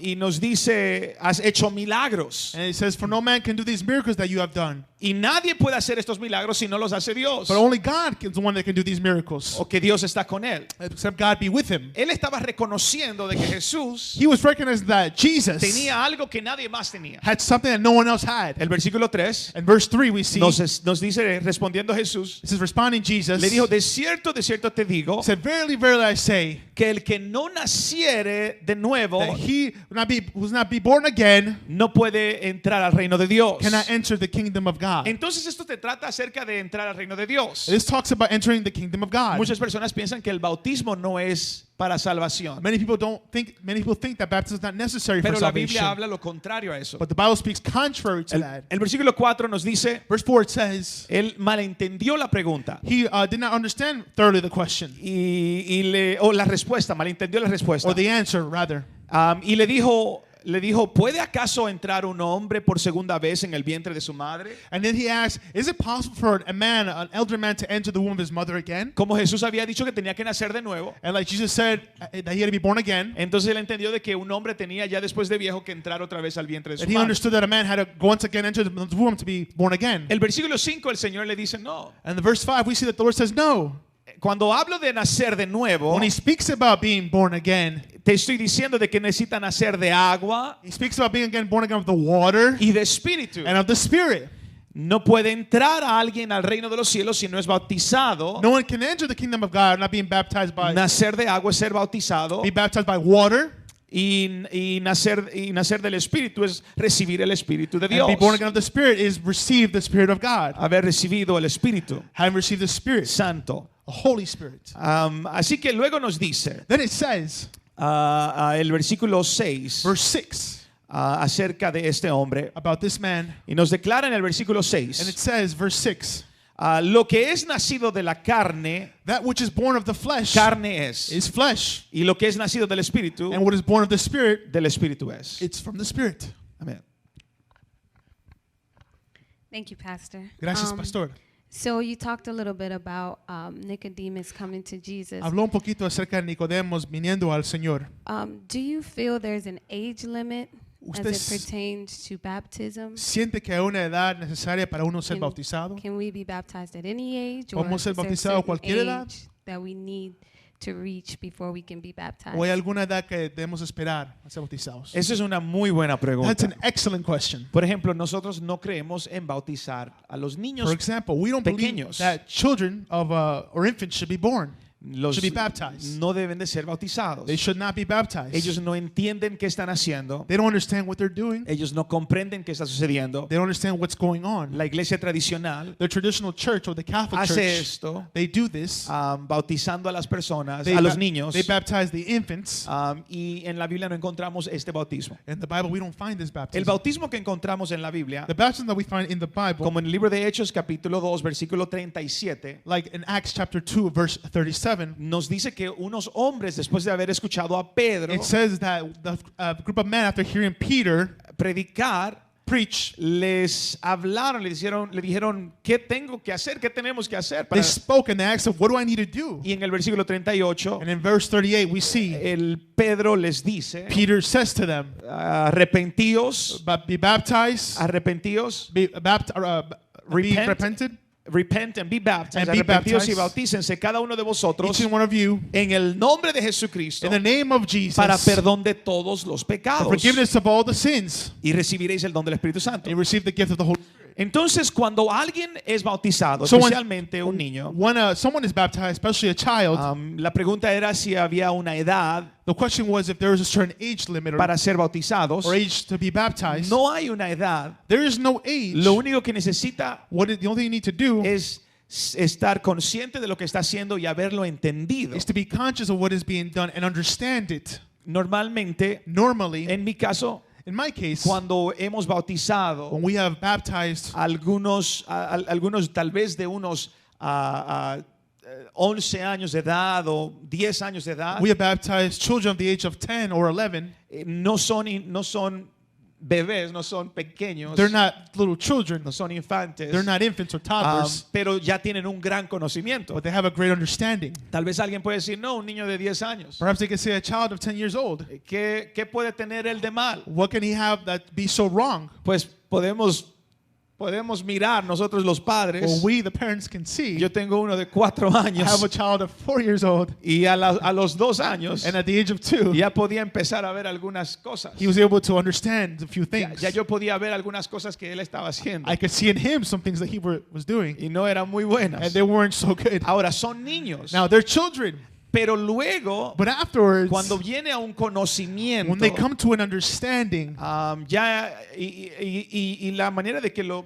S4: Y nos dice, has hecho milagros.
S2: And it says, for no man can do these miracles that you have done.
S4: Y nadie puede hacer estos milagros si no los hace Dios.
S2: But only God is the one that can do these miracles.
S4: O que Dios está con él.
S2: Except God be with him.
S4: Él estaba reconociendo de que Jesús
S2: He was recognizing that Jesus
S4: tenía algo que nadie más tenía.
S2: had something that no one else had.
S4: El versículo 3
S2: In verse 3 we see,
S4: nos dice, respondiendo Jesús,
S2: this is responding Jesus,
S4: le dijo, de cierto te digo,
S2: said, verily, verily I say,
S4: que el que no naciere de nuevo
S2: that he who's not be born again
S4: no puede entrar al reino de Dios.
S2: cannot enter the kingdom of God.
S4: Entonces esto te trata acerca de entrar al reino de Dios.
S2: This talks about entering the kingdom of God.
S4: Muchas personas piensan que el bautismo no es para salvación,
S2: Many people think that baptism is not necessary for
S4: pero la Biblia
S2: salvation.
S4: habla lo contrario a eso.
S2: But the Bible speaks contrary to
S4: El,
S2: that.
S4: el versículo 4 nos dice,
S2: Verse 4 it says,
S4: él malentendió la pregunta
S2: he did not understand thoroughly the question,
S4: o la respuesta, malentendió la respuesta.
S2: or the answer rather.
S4: Y le dijo, le dijo, ¿puede acaso entrar un hombre por segunda vez en el vientre de su madre?
S2: And then he asked, is it possible for a man, an elder man, to enter the womb of his mother again?
S4: Como Jesús había dicho que tenía que nacer de nuevo.
S2: And like Jesus said, that he had to be born again.
S4: Entonces él entendió de que un hombre tenía ya después de viejo que entrar otra vez al vientre de su
S2: And he
S4: madre.
S2: understood that a man had to go once again enter the womb to be born again.
S4: El versículo 5 el Señor le dice no.
S2: And the verse 5, we see that the Lord says no.
S4: Cuando hablo de nacer de nuevo,
S2: When he speaks about being born again,
S4: te estoy diciendo de que necesita nacer de agua
S2: he speaks about being again born again of the water
S4: y de espíritu.
S2: and of the Spirit.
S4: No puede entrar a alguien al reino de los cielos si no es bautizado.
S2: No one can enter the kingdom of God not being baptized by,
S4: Nacer de agua es ser bautizado.
S2: be baptized by water.
S4: Y nacer del Espíritu es recibir el Espíritu de
S2: And
S4: Dios.
S2: be born again of the Spirit is receive the Spirit of God.
S4: Haber recibido el Espíritu
S2: Having received the Spirit,
S4: Santo.
S2: the Holy Spirit.
S4: Así que luego nos dice
S2: Then it says,
S4: el versículo 6
S2: verse 6,
S4: acerca de este hombre.
S2: about this man.
S4: Y nos declara en el versículo
S2: And it
S4: 6,
S2: says, verse 6,
S4: lo que es nacido de la carne,
S2: that which is born of the flesh
S4: carne es.
S2: is flesh.
S4: Y lo que es nacido del Espíritu,
S2: And what is born of the Spirit,
S4: del Espíritu es.
S2: it's from the Spirit.
S4: Amén.
S3: Thank you, Pastor.
S2: Gracias, pastor.
S3: So you talked a little bit about Nicodemus coming to Jesus.
S2: Habló un poquito acerca de Nicodemos viniendo al Señor.
S3: Do you feel there's an age limit as
S2: Usted
S3: it pertains to baptism?
S2: ¿Siente que hay una edad necesaria para uno ser bautizado?
S3: Can we be baptized at any age, or
S2: ¿Podemos ser
S3: is there a
S2: bautizados a
S3: certain
S2: cualquier edad?
S3: age that we need to reach before we can be baptized?
S2: ¿O hay alguna edad que debemos esperar a ser bautizados?
S4: Esa es una muy buena
S2: That's
S4: pregunta.
S2: an excellent question.
S4: Por ejemplo, nosotros no creemos en bautizar a los niños.
S2: For example, we don't believe
S4: pequeños.
S2: that children of or infants should be born.
S4: Los
S2: should be baptized.
S4: no deben de ser bautizados.
S2: They should not be baptized.
S4: Ellos no entienden qué están haciendo.
S2: They don't understand what they're doing.
S4: Ellos no comprenden qué está sucediendo.
S2: They don't understand what's going on.
S4: La iglesia tradicional
S2: The traditional church or the Catholic
S4: hace
S2: Church,
S4: esto
S2: they do this.
S4: bautizando a las personas,
S2: They
S4: a los
S2: ba-
S4: niños.
S2: They baptize the infants.
S4: Y en la Biblia no encontramos este bautismo.
S2: In the Bible, we don't find this
S4: El
S2: baptism.
S4: bautismo que encontramos en la Biblia,
S2: The baptism that we find in the Bible,
S4: como en el libro de Hechos capítulo 2 versículo 37,
S2: like in Acts chapter 2, verse 37,
S4: nos dice que unos hombres después de haber escuchado a Pedro
S2: it says that the group of men, after hearing Peter
S4: predicar,
S2: preach,
S4: les hablaron, le dijeron, ¿qué tengo que hacer? ¿Qué tenemos que hacer?
S2: they spoke and they asked them, what do I need to do?
S4: Y en el versículo 38,
S2: And in verse 38, we see
S4: el Pedro les dice,
S2: Peter says to them,
S4: arrepentíos,
S2: be baptized,
S4: arrepentíos,
S2: be
S4: Repent.
S2: repented,
S4: repent and be baptized,
S2: And be
S4: arrepentíos y
S2: baptized.
S4: bautícense cada uno de vosotros
S2: each and one of you,
S4: en el nombre de Jesucristo
S2: in the name of Jesus,
S4: para perdón de todos los
S2: for
S4: pecados
S2: forgiveness of all the sins,
S4: y recibiréis el don del Espíritu Santo.
S2: and receive the gift of the Holy Spirit.
S4: Entonces, cuando alguien es bautizado,
S2: So when-
S4: especialmente un niño,
S2: When someone is baptized, especially a child,
S4: la pregunta era si había una edad
S2: the question was if there was a certain age limit
S4: para ser bautizados.
S2: or age to be baptized.
S4: No hay una edad.
S2: There is no age.
S4: Lo único que necesita
S2: The only thing you need to do
S4: es estar consciente de lo que está haciendo y haberlo entendido.
S2: is to be conscious of what is being done and understand it.
S4: Normalmente,
S2: Normally,
S4: en mi caso,
S2: in my case,
S4: cuando hemos bautizado
S2: when we have baptized
S4: algunos tal vez de unos 11 años de edad o 10 años de edad,
S2: we have baptized children of the age of 10 or 11,
S4: no son bebés, no son pequeños,
S2: they're not little children,
S4: no son infantes,
S2: they're not infants or toddlers,
S4: pero ya tienen un gran conocimiento.
S2: but they have a great understanding.
S4: Tal vez alguien puede decir, no, un niño de 10 años.
S2: Perhaps they could say a child of 10 years old.
S4: ¿Qué puede tener él de mal?
S2: What can he have that be so wrong?
S4: Pues podemos mirar nosotros los padres.
S2: Well, we, the parents, can see.
S4: Yo tengo uno de 4
S2: I have
S4: años
S2: a child of 4 years old,
S4: y a los 2 años
S2: and at the age of 2,
S4: ya podía empezar a ver algunas cosas.
S2: he was able to understand a few
S4: Ya,
S2: things.
S4: ya yo podía ver algunas cosas que él estaba haciendo
S2: I could see in him some things that he was doing,
S4: y no eran muy
S2: and
S4: buenas.
S2: they weren't so good.
S4: Ahora son niños,
S2: Now they're children,
S4: pero luego
S2: but afterwards,
S4: cuando viene a un conocimiento,
S2: when they come to an understanding,
S4: ya y la manera de que lo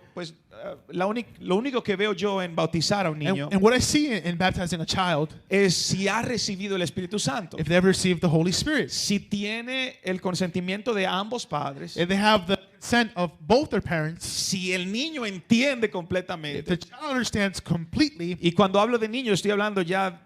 S4: único que veo yo en bautizar a un niño
S2: and what I see in baptizing a child,
S4: es si ha recibido el Espíritu Santo,
S2: if they've received the Holy Spirit,
S4: si tiene el consentimiento de ambos padres,
S2: if they have the consent of both their parents,
S4: si el niño entiende
S2: if
S4: completamente,
S2: the child understands completely,
S4: y cuando hablo de niño estoy hablando ya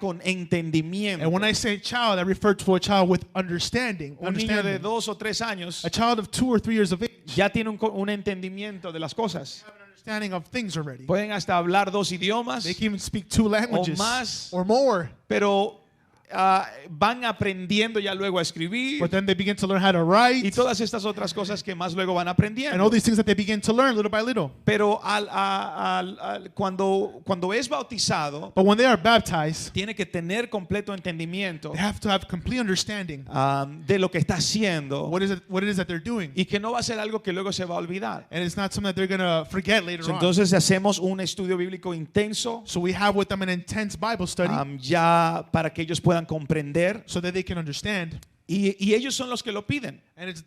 S4: con entendimiento.
S2: and when I say child, I refer to a child with understanding.
S4: Un niño de
S2: understanding.
S4: 2 o 3 años
S2: A child of 2 or 3 years of age
S4: ya tiene un entendimiento de las cosas.
S2: have an understanding of things already.
S4: Pueden hasta hablar 2 idiomas,
S2: They can even speak 2 languages
S4: más.
S2: or more.
S4: pero van aprendiendo ya luego a escribir
S2: But then they begin to learn how to
S4: y
S2: write
S4: todas estas otras cosas que más luego van
S2: and all
S4: aprendiendo.
S2: these things that they begin to learn little by little.
S4: Pero cuando es bautizado,
S2: But when they are baptized,
S4: tiene que tener completo entendimiento
S2: they have to have complete understanding
S4: de lo que está haciendo
S2: what it is that they're doing.
S4: y que no va a ser algo que luego se va a olvidar.
S2: And it's not something that they're going to forget later on.
S4: Entonces hacemos un estudio bíblico intenso
S2: So we have with them an intense Bible study
S4: ya para que ellos puedan comprender
S2: so that they can understand.
S4: y ellos son los que lo piden.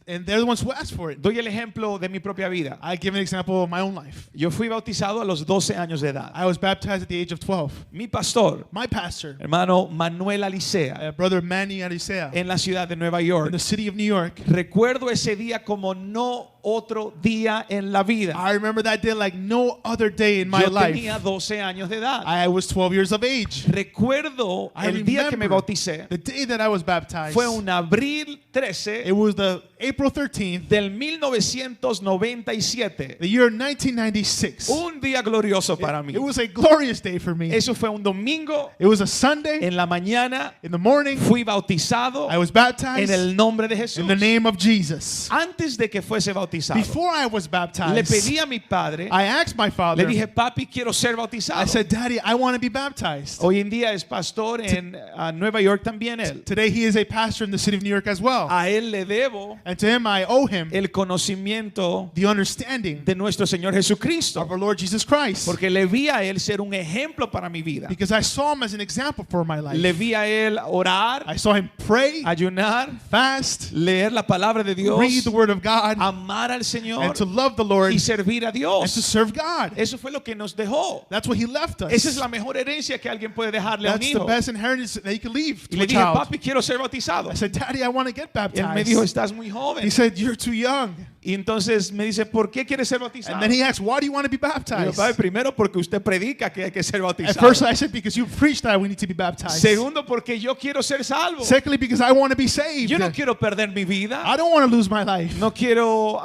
S2: And they're the ones who ask for it.
S4: Doy el ejemplo de mi propia vida.
S2: I give an example of my own life.
S4: Yo fui bautizado a los 12 años de edad.
S2: I was baptized at the age of 12.
S4: Mi pastor,
S2: My pastor,
S4: hermano Manuel Alicea,
S2: brother Manny Arisea,
S4: en la ciudad de Nueva
S2: in
S4: York.
S2: the city of New York.
S4: Recuerdo ese día como no otro día en la vida.
S2: I remember that day like no other day in my
S4: Yo
S2: life.
S4: tenía 12 años de edad.
S2: I was 12 years of age.
S4: Recuerdo
S2: I
S4: el día que me
S2: remember
S4: bauticé.
S2: the day that I was baptized.
S4: Fue un abril 13
S2: It was the April 13th,
S4: del 1997.
S2: the year 1996.
S4: Un día glorioso para mí.
S2: It was a glorious day for me.
S4: Eso fue un domingo.
S2: It was a Sunday.
S4: En la mañana
S2: In the morning,
S4: fui bautizado
S2: I was
S4: en
S2: baptized
S4: el nombre de Jesús.
S2: in the name of Jesus.
S4: Antes de que fuese bautizado,
S2: Before I was
S4: le
S2: baptized,
S4: pedí a mi padre,
S2: I asked my
S4: le
S2: father,
S4: dije, papi, quiero ser
S2: I
S4: bautizado.
S2: said, Daddy, I want to be baptized.
S4: Hoy en día es pastor en Nueva York también él.
S2: Today he is a pastor in the city of New York as well.
S4: A él le debo
S2: And to him I owe him
S4: el conocimiento
S2: the understanding
S4: de nuestro Señor
S2: of
S4: Jesucristo,
S2: our Lord Jesus Christ.
S4: porque le vi a él ser un ejemplo para mi vida.
S2: Because I saw him as an example for my
S4: Le
S2: life.
S4: vi a él orar,
S2: I saw him pray,
S4: ayunar,
S2: fast,
S4: leer la palabra de Dios,
S2: read the word of God,
S4: amar al Señor
S2: and to love the Lord
S4: y servir a
S2: and to
S4: Dios.
S2: serve God.
S4: Eso fue lo que nos dejó.
S2: That's what he left us.
S4: Esa es la mejor herencia que alguien puede dejarle a un
S2: That's the
S4: hijo.
S2: best inheritance that you can leave
S4: Y
S2: to
S4: le
S2: a
S4: dije,
S2: child.
S4: papi, quiero ser bautizado.
S2: I said, Daddy, I want to get
S4: Y él me dijo,
S2: baptized.
S4: estás muy joven.
S2: He said, you're too young.
S4: Y entonces me dice, ¿por qué quieres ser bautizado?
S2: And then he asked, why do you want to be
S4: Y yo,
S2: baptized?
S4: "Padre, primero porque usted predica que hay que ser
S2: At
S4: bautizado.
S2: first I said, because you preached that we need to be baptized.
S4: Segundo, porque yo quiero ser salvo.
S2: Secondly, because I want to be saved.
S4: Yo no quiero perder mi vida.
S2: I don't want to lose my life.
S4: No quiero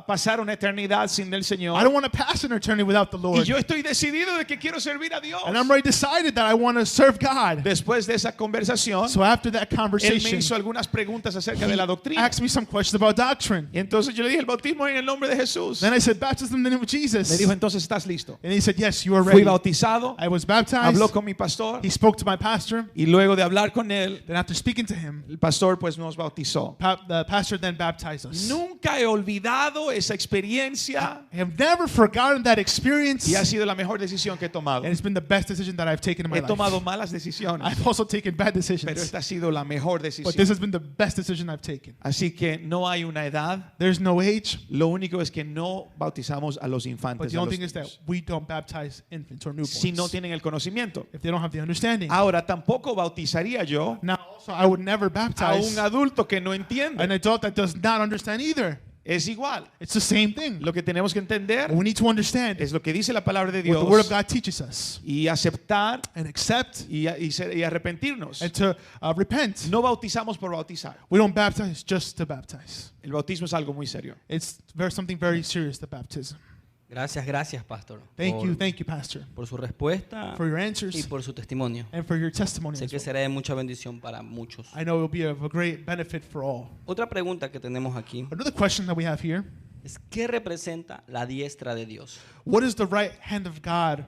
S4: pasar una eternidad sin el
S2: I
S4: Señor.
S2: don't want to pass an eternity without the
S4: Y
S2: Lord.
S4: yo estoy decidido de que quiero servir a Dios.
S2: And I'm already decided that I want to serve God.
S4: Después de esa conversación,
S2: So after that
S4: él me
S2: conversation,
S4: hizo algunas preguntas acerca de la
S2: he
S4: doctrina.
S2: asked me some questions about doctrine.
S4: Y entonces yo le dije, el bautismo en el nombre de Jesús.
S2: Then I said, baptism in the name of Jesus.
S4: Me dijo, entonces estás listo.
S2: And he said, yes, you are
S4: Fui
S2: ready.
S4: bautizado,
S2: I was baptized.
S4: habló con mi pastor
S2: He spoke to my pastor.
S4: y luego de hablar con él,
S2: Then after speaking to him,
S4: el pastor pues nos bautizó.
S2: the pastor then baptized us.
S4: Nunca he olvidado esa experiencia
S2: I have never forgotten that experience.
S4: y ha sido la mejor decisión que he tomado.
S2: And it's been the best decision that I've taken in my
S4: He tomado
S2: life.
S4: malas decisiones,
S2: I've also taken bad
S4: pero
S2: decisions.
S4: esta ha sido la mejor
S2: But this
S4: decisión.
S2: has been the best decision I've taken.
S4: Así que no hay una edad.
S2: There's no age,
S4: Lo único es que no bautizamos a los
S2: but
S4: infantes,
S2: the
S4: a
S2: only
S4: los
S2: thing is that
S4: niños,
S2: we don't baptize infants or newborns
S4: si no tienen el conocimiento.
S2: if they don't have the understanding.
S4: Ahora, tampoco bautizaría yo
S2: Now, also, I would never
S4: a
S2: baptize
S4: un adulto que no
S2: an
S4: entiende.
S2: adult that does not understand either.
S4: Es igual.
S2: It's the same thing.
S4: Lo que tenemos que entender
S2: What we need to understand
S4: es lo que dice la palabra de
S2: what the Word of
S4: Dios
S2: God teaches us
S4: y aceptar
S2: and accept
S4: y arrepentirnos.
S2: and to repent.
S4: No bautizamos por bautizar.
S2: We don't baptize just to baptize.
S4: El bautismo es algo muy serio.
S2: It's something very serious, the baptism.
S1: Gracias, pastor.
S2: Thank you, Pastor,
S1: por su respuesta
S2: for your
S1: y
S2: answers
S1: por su testimonio.
S2: and for your testimony.
S1: Sé
S2: as
S1: que
S2: well.
S1: será de mucha bendición para muchos.
S2: I know it will be of a great benefit for all.
S1: Otra pregunta que tenemos aquí
S2: Another question that we have here:
S1: es ¿qué representa la diestra de Dios?
S2: what does the right hand of God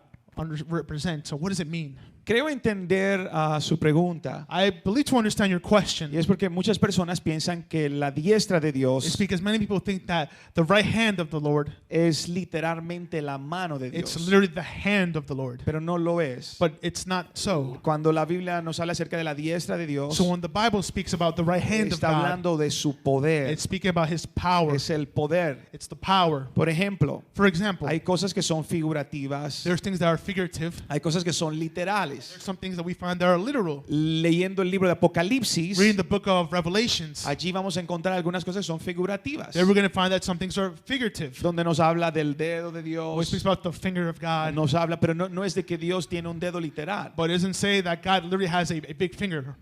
S2: represent? So, what does it mean?
S4: Creo entender su pregunta
S2: I believe to understand your question.
S4: y es porque muchas personas piensan que la diestra de
S2: It's
S4: Dios
S2: because many people think that the right hand of the Lord,
S4: es literalmente la mano de
S2: it's
S4: Dios,
S2: literally the hand of the Lord,
S4: pero no lo es.
S2: but it's not so.
S4: Cuando la Biblia nos habla acerca de la diestra de Dios,
S2: So when the Bible speaks about the right hand of
S4: está
S2: God,
S4: hablando de su poder.
S2: it's speaking about His power.
S4: Es el poder.
S2: It's the power.
S4: Por ejemplo,
S2: For example,
S4: hay cosas que son figurativas,
S2: there's things that are figurative,
S4: hay cosas que son literales. literales.
S2: There's some things that we find that are literal.
S4: Leyendo el libro de Apocalipsis,
S2: Reading the book of Revelations,
S4: allí vamos a encontrar algunas cosas que son figurativas,
S2: there we're going to find that some things are figurative.
S4: donde nos habla del dedo de
S2: It
S4: Dios,
S2: speaks about the finger of God,
S4: nos habla, pero no es de que Dios tiene un dedo literal,
S2: but it doesn't say that God literally has a big finger,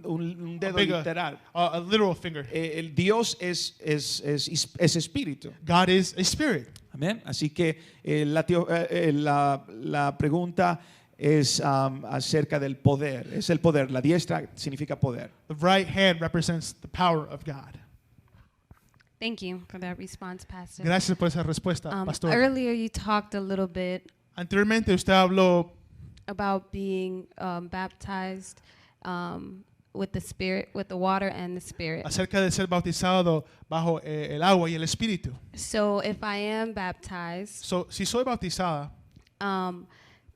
S4: un dedo
S2: big,
S4: literal.
S2: a literal finger.
S4: El Dios es espíritu.
S2: God is a spirit.
S4: Amén. Así que la pregunta es acerca del poder. Es el poder. La diestra significa poder.
S2: The right hand represents the power of God.
S3: Thank you for that response, Pastor.
S2: Gracias por esa respuesta, pastor.
S3: Earlier, you talked a little bit
S2: Anteriormente usted habló
S3: about being baptized with the Spirit, with the water and the Spirit.
S2: acerca de ser bautizado bajo el agua y el espíritu.
S3: So, if I am baptized,
S2: So, si soy bautizada,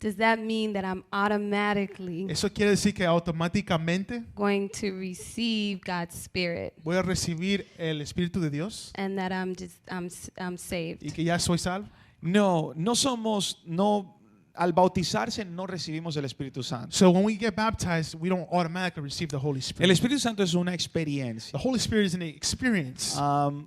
S3: does that mean that I'm automatically
S2: eso quiere decir que automáticamente
S3: going to receive God's Spirit
S2: voy a recibir el espíritu de Dios
S3: and that I'm saved?
S2: y que ya soy salvo.
S4: No al bautizarse no recibimos el Espíritu Santo.
S2: So when we get baptized, we don't automatically receive the Holy
S4: El
S2: Spirit.
S4: Espíritu Santo es una experiencia.
S2: The Holy Spirit is an experience.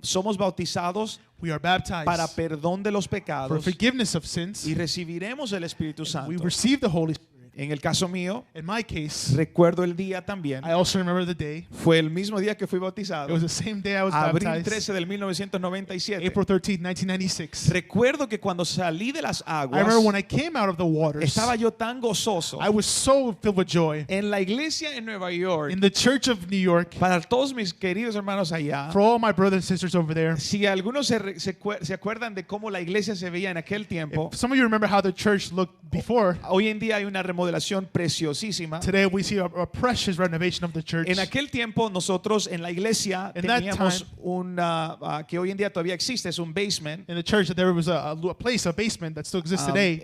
S4: Somos bautizados
S2: We are baptized
S4: para perdón de los
S2: for
S4: pecados
S2: forgiveness of sins.
S4: y recibiremos el Espíritu
S2: We
S4: Santo.
S2: receive the Holy Spirit.
S4: En el caso mío,
S2: In my case,
S4: recuerdo el día también.
S2: I also remember the day.
S4: Fue el mismo día que fui
S2: It
S4: bautizado.
S2: was the same day I was
S4: Abril
S2: baptized.
S4: 13 del 1997.
S2: April 13th, 1996.
S4: Recuerdo que cuando salí de las
S2: I remember when
S4: aguas,
S2: I came out of the waters,
S4: estaba yo tan gozoso.
S2: I was so filled with joy.
S4: En la iglesia en Nueva York,
S2: In the church of New York,
S4: para todos mis queridos hermanos allá,
S2: for all my brothers and sisters over there,
S4: si algunos se acuerdan de cómo la iglesia se veía en aquel tiempo,
S2: if some of you remember how the church looked before,
S4: hoy en día hay una remodelación preciosísima.
S2: today we see a precious renovation of the church.
S4: En aquel tiempo nosotros en la iglesia
S2: In that
S4: teníamos
S2: time,
S4: que hoy en día todavía existe, es un basement.
S2: In the church, there was a place, a basement that still exists today.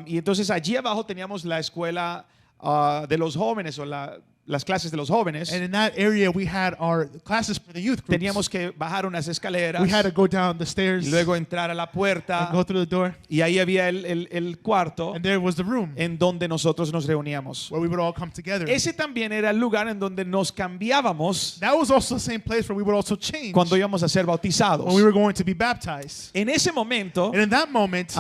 S4: Y entonces allí abajo teníamos la escuela de los jóvenes o las clases de los jóvenes.
S2: And in that area, we had our classes for the youth groups.
S4: Teníamos que bajar unas escaleras
S2: We had to go down the stairs
S4: y luego entrar a la puerta
S2: and go through the door.
S4: y ahí había el cuarto
S2: And there was the room
S4: en donde nosotros nos reuníamos.
S2: where we would all come together.
S4: Ese también era el lugar en donde nos cambiábamos
S2: That was also the same place where we would also change
S4: cuando íbamos a ser bautizados.
S2: when we were going to be baptized.
S4: En ese momento
S2: And in that moment,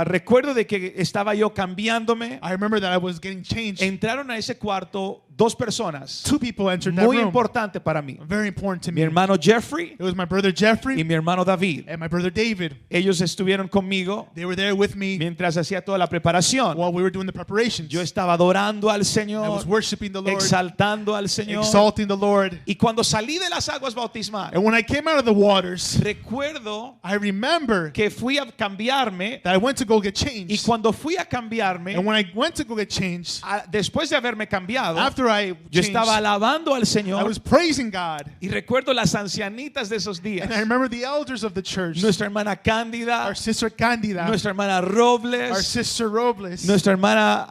S4: recuerdo de que estaba yo cambiándome.
S2: I remember that I was getting changed.
S4: Entraron a ese cuarto dos personas
S2: Two people entered that
S4: muy
S2: room.
S4: importante para mí.
S2: Very important to
S4: Mi
S2: me.
S4: hermano Jeffrey
S2: It was my brother
S4: y
S2: Jeffrey
S4: mi hermano David.
S2: and my brother David.
S4: Ellos estuvieron conmigo
S2: They were there with me
S4: mientras hacía toda la preparación.
S2: while we were doing the preparations.
S4: Yo estaba adorando al
S2: I
S4: Señor,
S2: was worshiping the Lord,
S4: exaltando al Señor.
S2: exalting the Lord.
S4: Y cuando salí de las aguas bautismales,
S2: And when I came out of the waters,
S4: recuerdo
S2: I remember
S4: que fui a cambiarme
S2: that I went to go get
S4: y
S2: changed.
S4: cuando fui a cambiarme,
S2: And when I went to go get changed,
S4: después de haberme cambiado,
S2: after I
S4: yo
S2: changed,
S4: estaba alabando al
S2: I
S4: Señor
S2: was praising God.
S4: y recuerdo las ancianitas de esos días.
S2: And I remember the elders of the church,
S4: Nuestra hermana Cándida,
S2: our sister Candida,
S4: nuestra hermana
S2: our
S4: Robles,
S2: sister Robles,
S4: nuestra hermana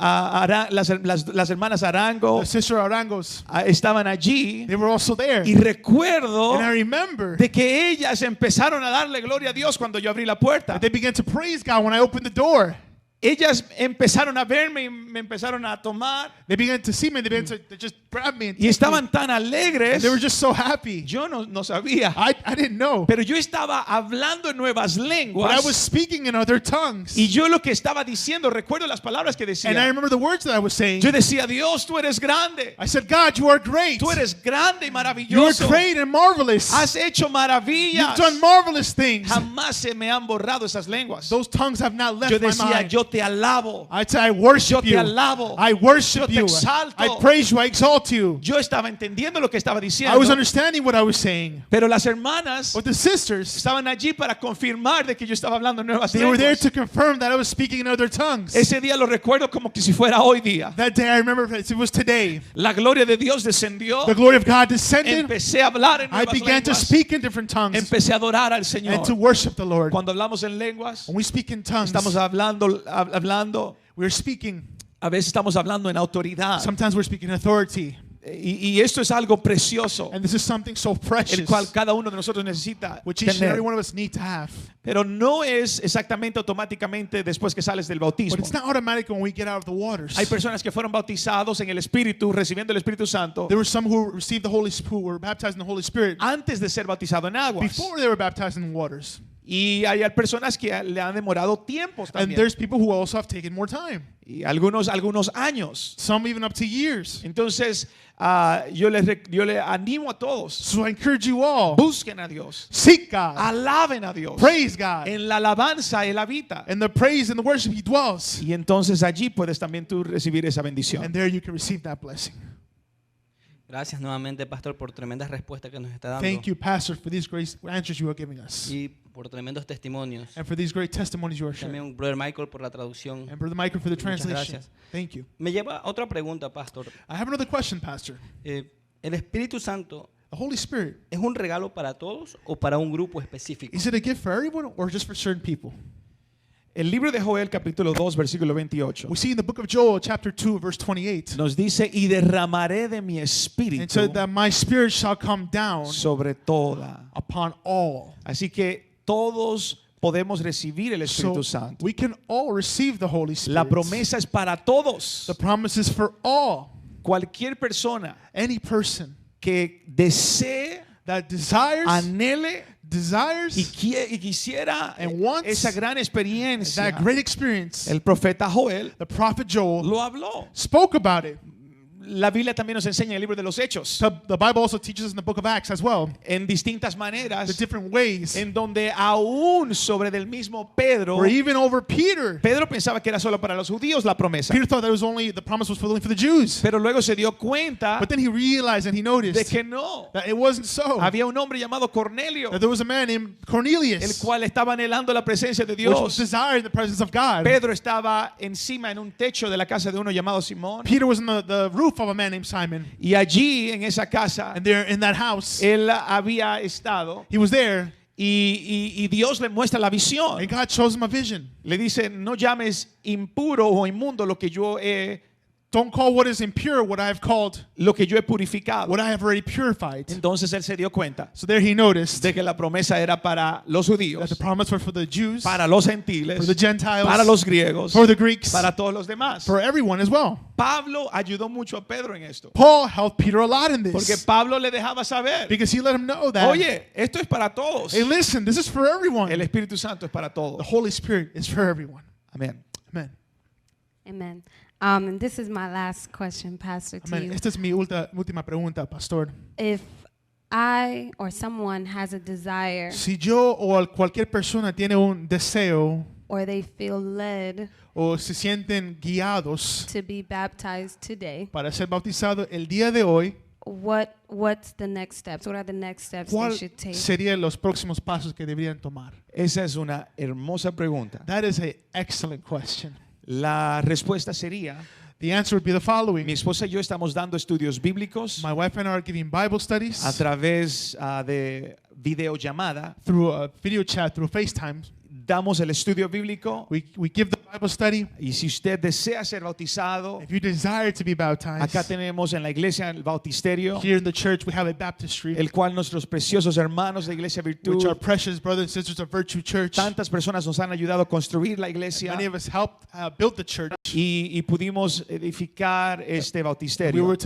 S4: las hermanas Arango
S2: our sister Arangos.
S4: estaban allí
S2: They were also there.
S4: y recuerdo
S2: And I remember
S4: de que ellas empezaron a darle gloria a Dios cuando yo abrí la puerta.
S2: that they began to praise God when I opened the door.
S4: Ellas empezaron a verme y me empezaron a tomar
S2: They began to see me. They began to just grab me. And
S4: y
S2: take me.
S4: estaban tan alegres.
S2: And they were just so happy.
S4: Yo no sabía,
S2: I didn't know.
S4: pero yo estaba hablando en nuevas
S2: But I
S4: lenguas
S2: was speaking in other tongues.
S4: y yo lo que estaba diciendo, recuerdo las palabras que
S2: And I
S4: decía.
S2: remember the words that I was saying.
S4: Yo decía, Dios, tú eres grande.
S2: I said, God, you are great.
S4: Tú eres grande y
S2: You are
S4: maravilloso.
S2: great and marvelous.
S4: Has hecho
S2: You've
S4: maravillas.
S2: done marvelous things.
S4: Jamás se me han borrado esas lenguas.
S2: Those tongues have not left
S4: Yo
S2: my
S4: decía,
S2: mind.
S4: yo te alabo.
S2: I say, I worship
S4: Yo te
S2: you.
S4: alabo.
S2: I worship
S4: Yo te
S2: you.
S4: exalto.
S2: I praise you. I exalt you.
S4: Yo estaba entendiendo lo que estaba
S2: I was
S4: diciendo,
S2: understanding what I was saying.
S4: pero las hermanas
S2: But the sisters,
S4: estaban allí para confirmar de que yo estaba hablando en nuevas
S2: they were there
S4: lenguas.
S2: to confirm that I was speaking in other tongues.
S4: Ese día lo recuerdo como que si fuera hoy día.
S2: That day I remember it was today.
S4: La gloria de Dios descendió.
S2: The glory of God descended.
S4: Empecé a hablar en
S2: I
S4: nuevas
S2: began to
S4: lenguas.
S2: speak in different tongues
S4: Empecé a adorar al Señor.
S2: and to worship the Lord.
S4: Cuando hablamos en lenguas,
S2: When we speak in tongues,
S4: estamos hablando,
S2: we're speaking.
S4: a veces estamos hablando en autoridad.
S2: Sometimes we're speaking authority.
S4: Y esto es algo precioso,
S2: And this is something so precious,
S4: el cual cada uno de nosotros necesita
S2: which each and every
S4: tener.
S2: one of us need to have.
S4: Pero no es exactamente automáticamente después que sales del
S2: But
S4: bautismo.
S2: it's not automatic when we get out of the waters.
S4: Hay personas que fueron bautizados en el Espíritu, recibiendo el Espíritu Santo,
S2: There were some who received the Holy Spirit, who were baptized in the Holy Spirit
S4: antes de ser bautizado en aguas.
S2: before they were baptized in waters.
S4: Y hay personas que le han demorado tiempos
S2: And
S4: también.
S2: there's people who also have taken more time,
S4: Y algunos años.
S2: some even up to years.
S4: Entonces, yo le animo a todos.
S2: So I encourage you all,
S4: Busquen a Dios.
S2: seek God,
S4: Alaben a Dios.
S2: praise God.
S4: En la alabanza Él habita.
S2: And the praise and the worship He dwells.
S4: Y entonces allí puedes también tú recibir esa bendición.
S2: And there you can receive that blessing.
S1: Gracias nuevamente, Pastor, por tremendas respuestas que nos está dando
S2: Thank you, Pastor, for these great answers you are giving us.
S1: y por tremendos testimonios.
S2: And for these great testimonies you are sharing.
S1: También, Brother Michael, por la traducción.
S2: And Brother Michael for the
S1: Muchas
S2: translation.
S1: gracias.
S2: Thank you.
S1: Me lleva a otra pregunta, Pastor.
S2: I have another question, Pastor.
S1: ¿El Espíritu Santo
S2: The Holy Spirit,
S1: es un regalo para todos o para un grupo específico?
S2: is it a gift for everyone or just for certain people?
S4: El libro de Joel capítulo 2 versículo 28
S2: We see in the book of Joel, chapter 2, verse 28,
S4: nos dice, y derramaré de mi
S2: it
S4: espíritu
S2: said that my spirit shall come down
S4: sobre toda.
S2: upon all.
S4: Así que todos podemos recibir el
S2: So
S4: Espíritu Santo.
S2: we can all receive the Holy Spirit.
S4: La promesa es para todos.
S2: The promise is for all.
S4: Cualquier persona
S2: Any person
S4: que desee,
S2: that desires,
S4: anhele
S2: desires
S4: y quisiera
S2: and wants
S4: esa gran experiencia.
S2: that great experience.
S4: El profeta Joel
S2: The prophet Joel
S4: lo habló.
S2: spoke about it.
S4: La Biblia también nos enseña en el libro de los Hechos,
S2: The Bible also teaches us in the book of Acts as well,
S4: en distintas
S2: the
S4: maneras,
S2: different ways
S4: en donde aún sobre del mismo Pedro,
S2: where even over Peter,
S4: Pedro pensaba que era solo para los judíos la promesa,
S2: Peter thought that was only the promise was only for the Jews.
S4: pero luego se dio cuenta
S2: But then he realized and he
S4: de
S2: noticed
S4: que no.
S2: that it wasn't so.
S4: Había un hombre llamado Cornelio,
S2: That there was a man named
S4: el
S2: Cornelius,
S4: cual estaba anhelando la presencia de
S2: which was
S4: Dios.
S2: desiring the presence of God.
S4: Pedro estaba encima en un techo de la casa de uno llamado Simón,
S2: Peter was on the roof of a man named Simon,
S4: y allí en esa casa
S2: and there in that house,
S4: él había estado,
S2: he was there,
S4: y Dios le muestra la visión.
S2: and God shows him a vision.
S4: Le dice, no llames impuro o inmundo
S2: Don't call what is impure what I have called,
S4: lo que yo he purificado.
S2: what I have already purified.
S4: Entonces él se dio cuenta
S2: So there he noticed
S4: de que la promesa era para los
S2: that the
S4: judíos,
S2: promise was for the Jews,
S4: para los
S2: for
S4: gentiles,
S2: the Gentiles,
S4: para los griegos,
S2: for the Greeks,
S4: para todos los demás.
S2: for everyone as well.
S4: Pablo ayudó mucho a Pedro en esto,
S2: Paul helped Peter a lot in
S4: porque
S2: this
S4: Pablo le dejaba saber,
S2: because he let him know that,
S4: oye, esto es para todos.
S2: hey, listen, this is for everyone.
S4: El Espíritu Santo es para
S2: The
S4: todos.
S2: Holy Spirit is for everyone.
S4: Amén.
S2: Amen.
S3: Amen. And this is my last question, Pastor, to
S2: Amen.
S3: you.
S2: Esta es mi última pregunta, pastor.
S3: If I or someone has a desire
S2: Si yo o cualquier persona tiene un deseo
S3: or they feel led
S2: o se sienten guiados
S3: to be baptized today,
S2: para ser bautizado el día de hoy,
S3: what's the next steps? What are the next steps they
S2: ¿cuáles
S3: should take?
S2: serían los próximos pasos que deberían tomar?
S4: Esa es una hermosa pregunta.
S2: That is an excellent question.
S4: La respuesta sería,
S2: The answer would be the
S4: mi
S2: following.
S4: esposa y yo estamos dando estudios bíblicos
S2: My wife and I are giving Bible studies
S4: a través de videollamada.
S2: through a video chat, through FaceTime.
S4: Damos el estudio bíblico,
S2: We give the Bible study.
S4: y si usted desea ser bautizado,
S2: If you desire to be baptized,
S4: acá tenemos en la iglesia el bautisterio,
S2: here in the church we have a baptistry,
S4: el cual nuestros preciosos hermanos de Iglesia
S2: which are
S4: Virtud,
S2: precious brothers and sisters of Virtue Church.
S4: tantas personas nos han ayudado a construir la iglesia,
S2: Many of us helped build the church.
S4: y pudimos edificar este
S2: We
S4: bautisterio.
S2: were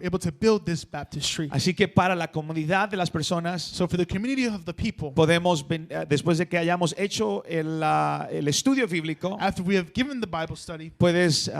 S2: able to build this baptistry.
S4: Así que para la comunidad de las personas,
S2: So for the community of the people,
S4: podemos, después de que hayamos hecho el estudio bíblico,
S2: after we have given the Bible study,
S4: puedes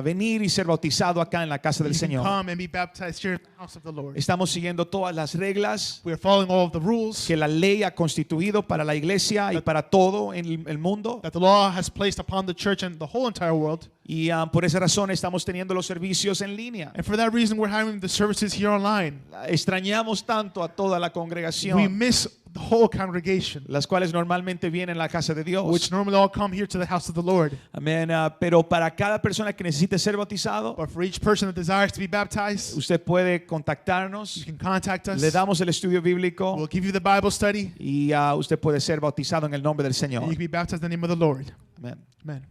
S4: venir y ser bautizado acá en la casa del
S2: you can
S4: Señor.
S2: come and be baptized here in the house of the Lord.
S4: Estamos siguiendo todas las reglas
S2: We are following all of the rules
S4: que la ley ha constituido para la iglesia y para todo en el mundo.
S2: that the law has placed upon the church and the whole entire world.
S4: Y por esa razón estamos teniendo los servicios en línea.
S2: And for that reason, we're having the services here online.
S4: Extrañamos tanto a toda la
S2: We
S4: congregación,
S2: miss the whole congregation,
S4: las cuales normalmente vienen a la casa de Dios.
S2: which normally all come here to the house of the Lord.
S4: Amén. Pero para cada persona que necesite ser bautizado,
S2: But for each person that desires to be baptized,
S4: usted puede
S2: you
S4: contactarnos.
S2: can contact us.
S4: Le damos el estudio bíblico
S2: We'll give you the Bible study.
S4: y usted puede ser bautizado en el nombre del Señor.
S2: And you can be baptized in the name of the Lord.
S4: Amén.
S2: Amen.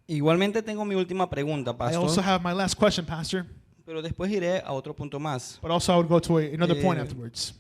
S1: Igualmente tengo mi última pregunta,
S2: I also
S1: Pastor.
S2: have my last question, Pastor.
S1: Pero después iré a otro punto más.
S2: But also I would go to another point
S1: Eh,
S2: afterwards.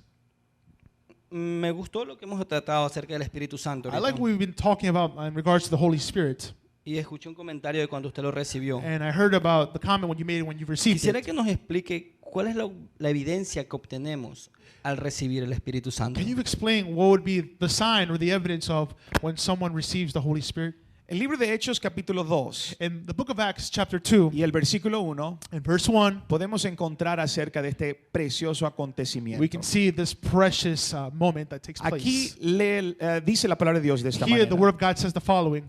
S1: Me gustó lo que hemos tratado acerca del Espíritu Santo
S2: I
S1: ahorita.
S2: like what we've been talking about in regards to the Holy Spirit.
S1: Y escuché un comentario de cuando usted lo recibió.
S2: And I heard about the comment when you made it when you received
S1: Quisiera
S2: it.
S1: que nos explique cuál es la evidencia que obtenemos al recibir el Espíritu Santo.
S2: Can you explain what would be the sign or the evidence of when someone receives the Holy Spirit?
S4: El libro de Hechos capítulo 2
S2: In the book of Acts chapter 2
S4: y el versículo 1
S2: and verse 1,
S4: podemos encontrar acerca de este precioso acontecimiento.
S2: we can see this precious moment that takes
S4: Aquí
S2: place.
S4: dice la palabra de Dios de esta
S2: Here the
S4: manera.
S2: word of God says the following.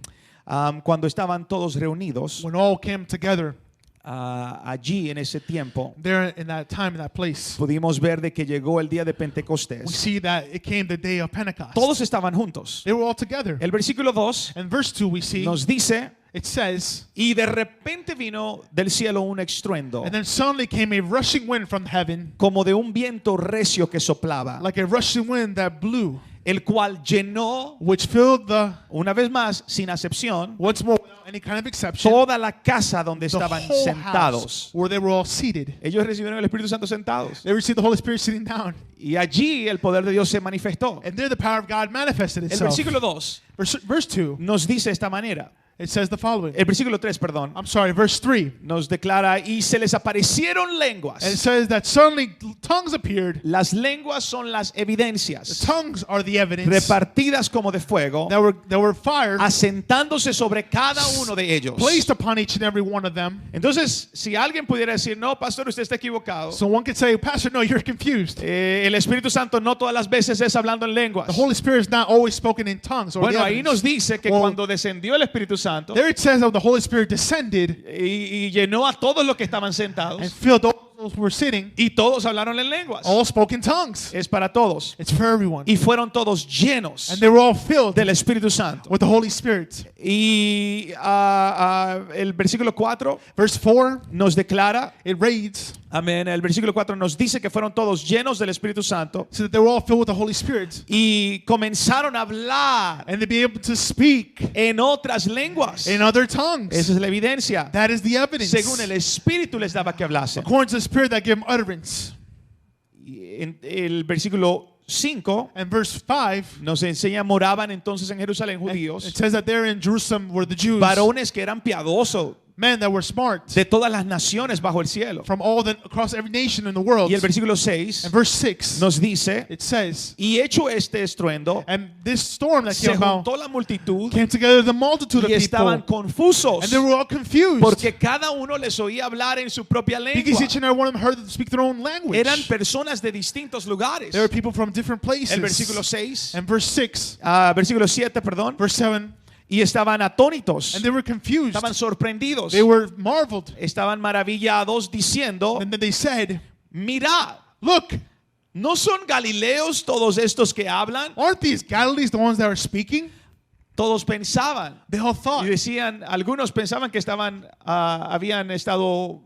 S4: Cuando estaban todos reunidos
S2: When all came together
S4: allí en ese tiempo,
S2: there in that time, in that place,
S4: pudimos ver de que llegó el día de
S2: we
S4: Pentecostés.
S2: see that it came the day of Pentecost.
S4: Todos estaban juntos.
S2: They were all together.
S4: El versículo 2
S2: And verse 2 we see,
S4: nos dice,
S2: it says,
S4: y de repente vino del cielo un estruendo,
S2: and then suddenly came a rushing wind from heaven,
S4: como de un viento recio que soplaba,
S2: like a rushing wind that blew,
S4: el cual llenó,
S2: which filled
S4: una vez más, sin acepción,
S2: once more without any kind of exception,
S4: toda la casa donde
S2: the
S4: estaban
S2: whole
S4: sentados.
S2: house where they were all seated.
S4: Ellos recibieron el Espíritu Santo sentados.
S2: They received the Holy Spirit sitting down.
S4: Y allí el poder de Dios se manifestó.
S2: And there the power of God manifested
S4: El
S2: itself.
S4: versículo 2
S2: Verse 2,
S4: nos dice esta manera.
S2: it says the following.
S4: El versículo 3, perdón,
S2: I'm sorry, verse 3.
S4: nos declara, y se les aparecieron lenguas.
S2: And it says that suddenly tongues appeared.
S4: Las lenguas son las
S2: The
S4: evidencias
S2: tongues are the evidence
S4: repartidas como de fuego,
S2: that were fired,
S4: asentándose sobre cada uno de ellos.
S2: placed upon each and every one of them.
S4: Entonces, si alguien pudiera decir, no, pastor, usted está equivocado.
S2: So one could say, Pastor, no, you're confused.
S4: El Espíritu Santo no todas las veces es hablando en lenguas.
S2: The Holy Spirit is not always spoken in tongues. Or
S4: Bueno,
S2: the
S4: ahí
S2: evidence.
S4: nos dice que
S2: Well,
S4: cuando descendió el Espíritu Santo
S2: There it says that the Holy Spirit descended
S4: y llenó a todos los que estaban
S2: and
S4: sentados
S2: filled all those who were sitting,
S4: y todos hablaron en lenguas.
S2: all spoke in tongues.
S4: Es para todos.
S2: It's for everyone.
S4: Y fueron todos llenos
S2: And they were all filled
S4: del Espíritu Santo.
S2: with the Holy Spirit.
S4: Y el versículo 4
S2: Verse 4,
S4: nos declara,
S2: it reads,
S4: amén, el versículo 4 nos dice que fueron todos llenos del Espíritu Santo
S2: so that they were all filled with the Holy Spirit.
S4: y comenzaron a hablar
S2: And to be able to speak
S4: en otras lenguas.
S2: in other tongues.
S4: Esa es la evidencia.
S2: That is the evidence.
S4: Según el Espíritu les daba que hablasen.
S2: According to the Spirit that gave them utterance.
S4: Y en el versículo 5
S2: And verse 5,
S4: nos enseña, moraban entonces en Jerusalén
S2: it
S4: judíos,
S2: says that there in Jerusalem were the Jews,
S4: varones que eran piadosos
S2: men that were smart
S4: de todas las naciones bajo el cielo.
S2: from across every nation in the world.
S4: Y el versículo 6
S2: And verse 6,
S4: nos dice,
S2: it says,
S4: y hecho este estruendo,
S2: and this storm that
S4: se
S2: came about
S4: juntó la multitud
S2: came together the multitude of
S4: y estaban
S2: people,
S4: confusos
S2: and they were all confused
S4: porque cada uno les oía hablar en su propia
S2: because
S4: lengua.
S2: each and every one of them heard them speak their own language.
S4: Eran personas de distintos lugares.
S2: There were people from different places.
S4: El versículo 6,
S2: And verse 6,
S4: versículo 7, perdón,
S2: verse 7,
S4: y estaban atónitos,
S2: and they were confused.
S4: estaban sorprendidos,
S2: They were marveled.
S4: estaban maravillados diciendo,
S2: And then they said,
S4: mirad,
S2: look,
S4: ¿no son galileos todos estos que hablan?
S2: aren't these Galileans the ones that are speaking?
S4: Todos pensaban
S2: They all thought.
S4: y decían, algunos pensaban que habían estado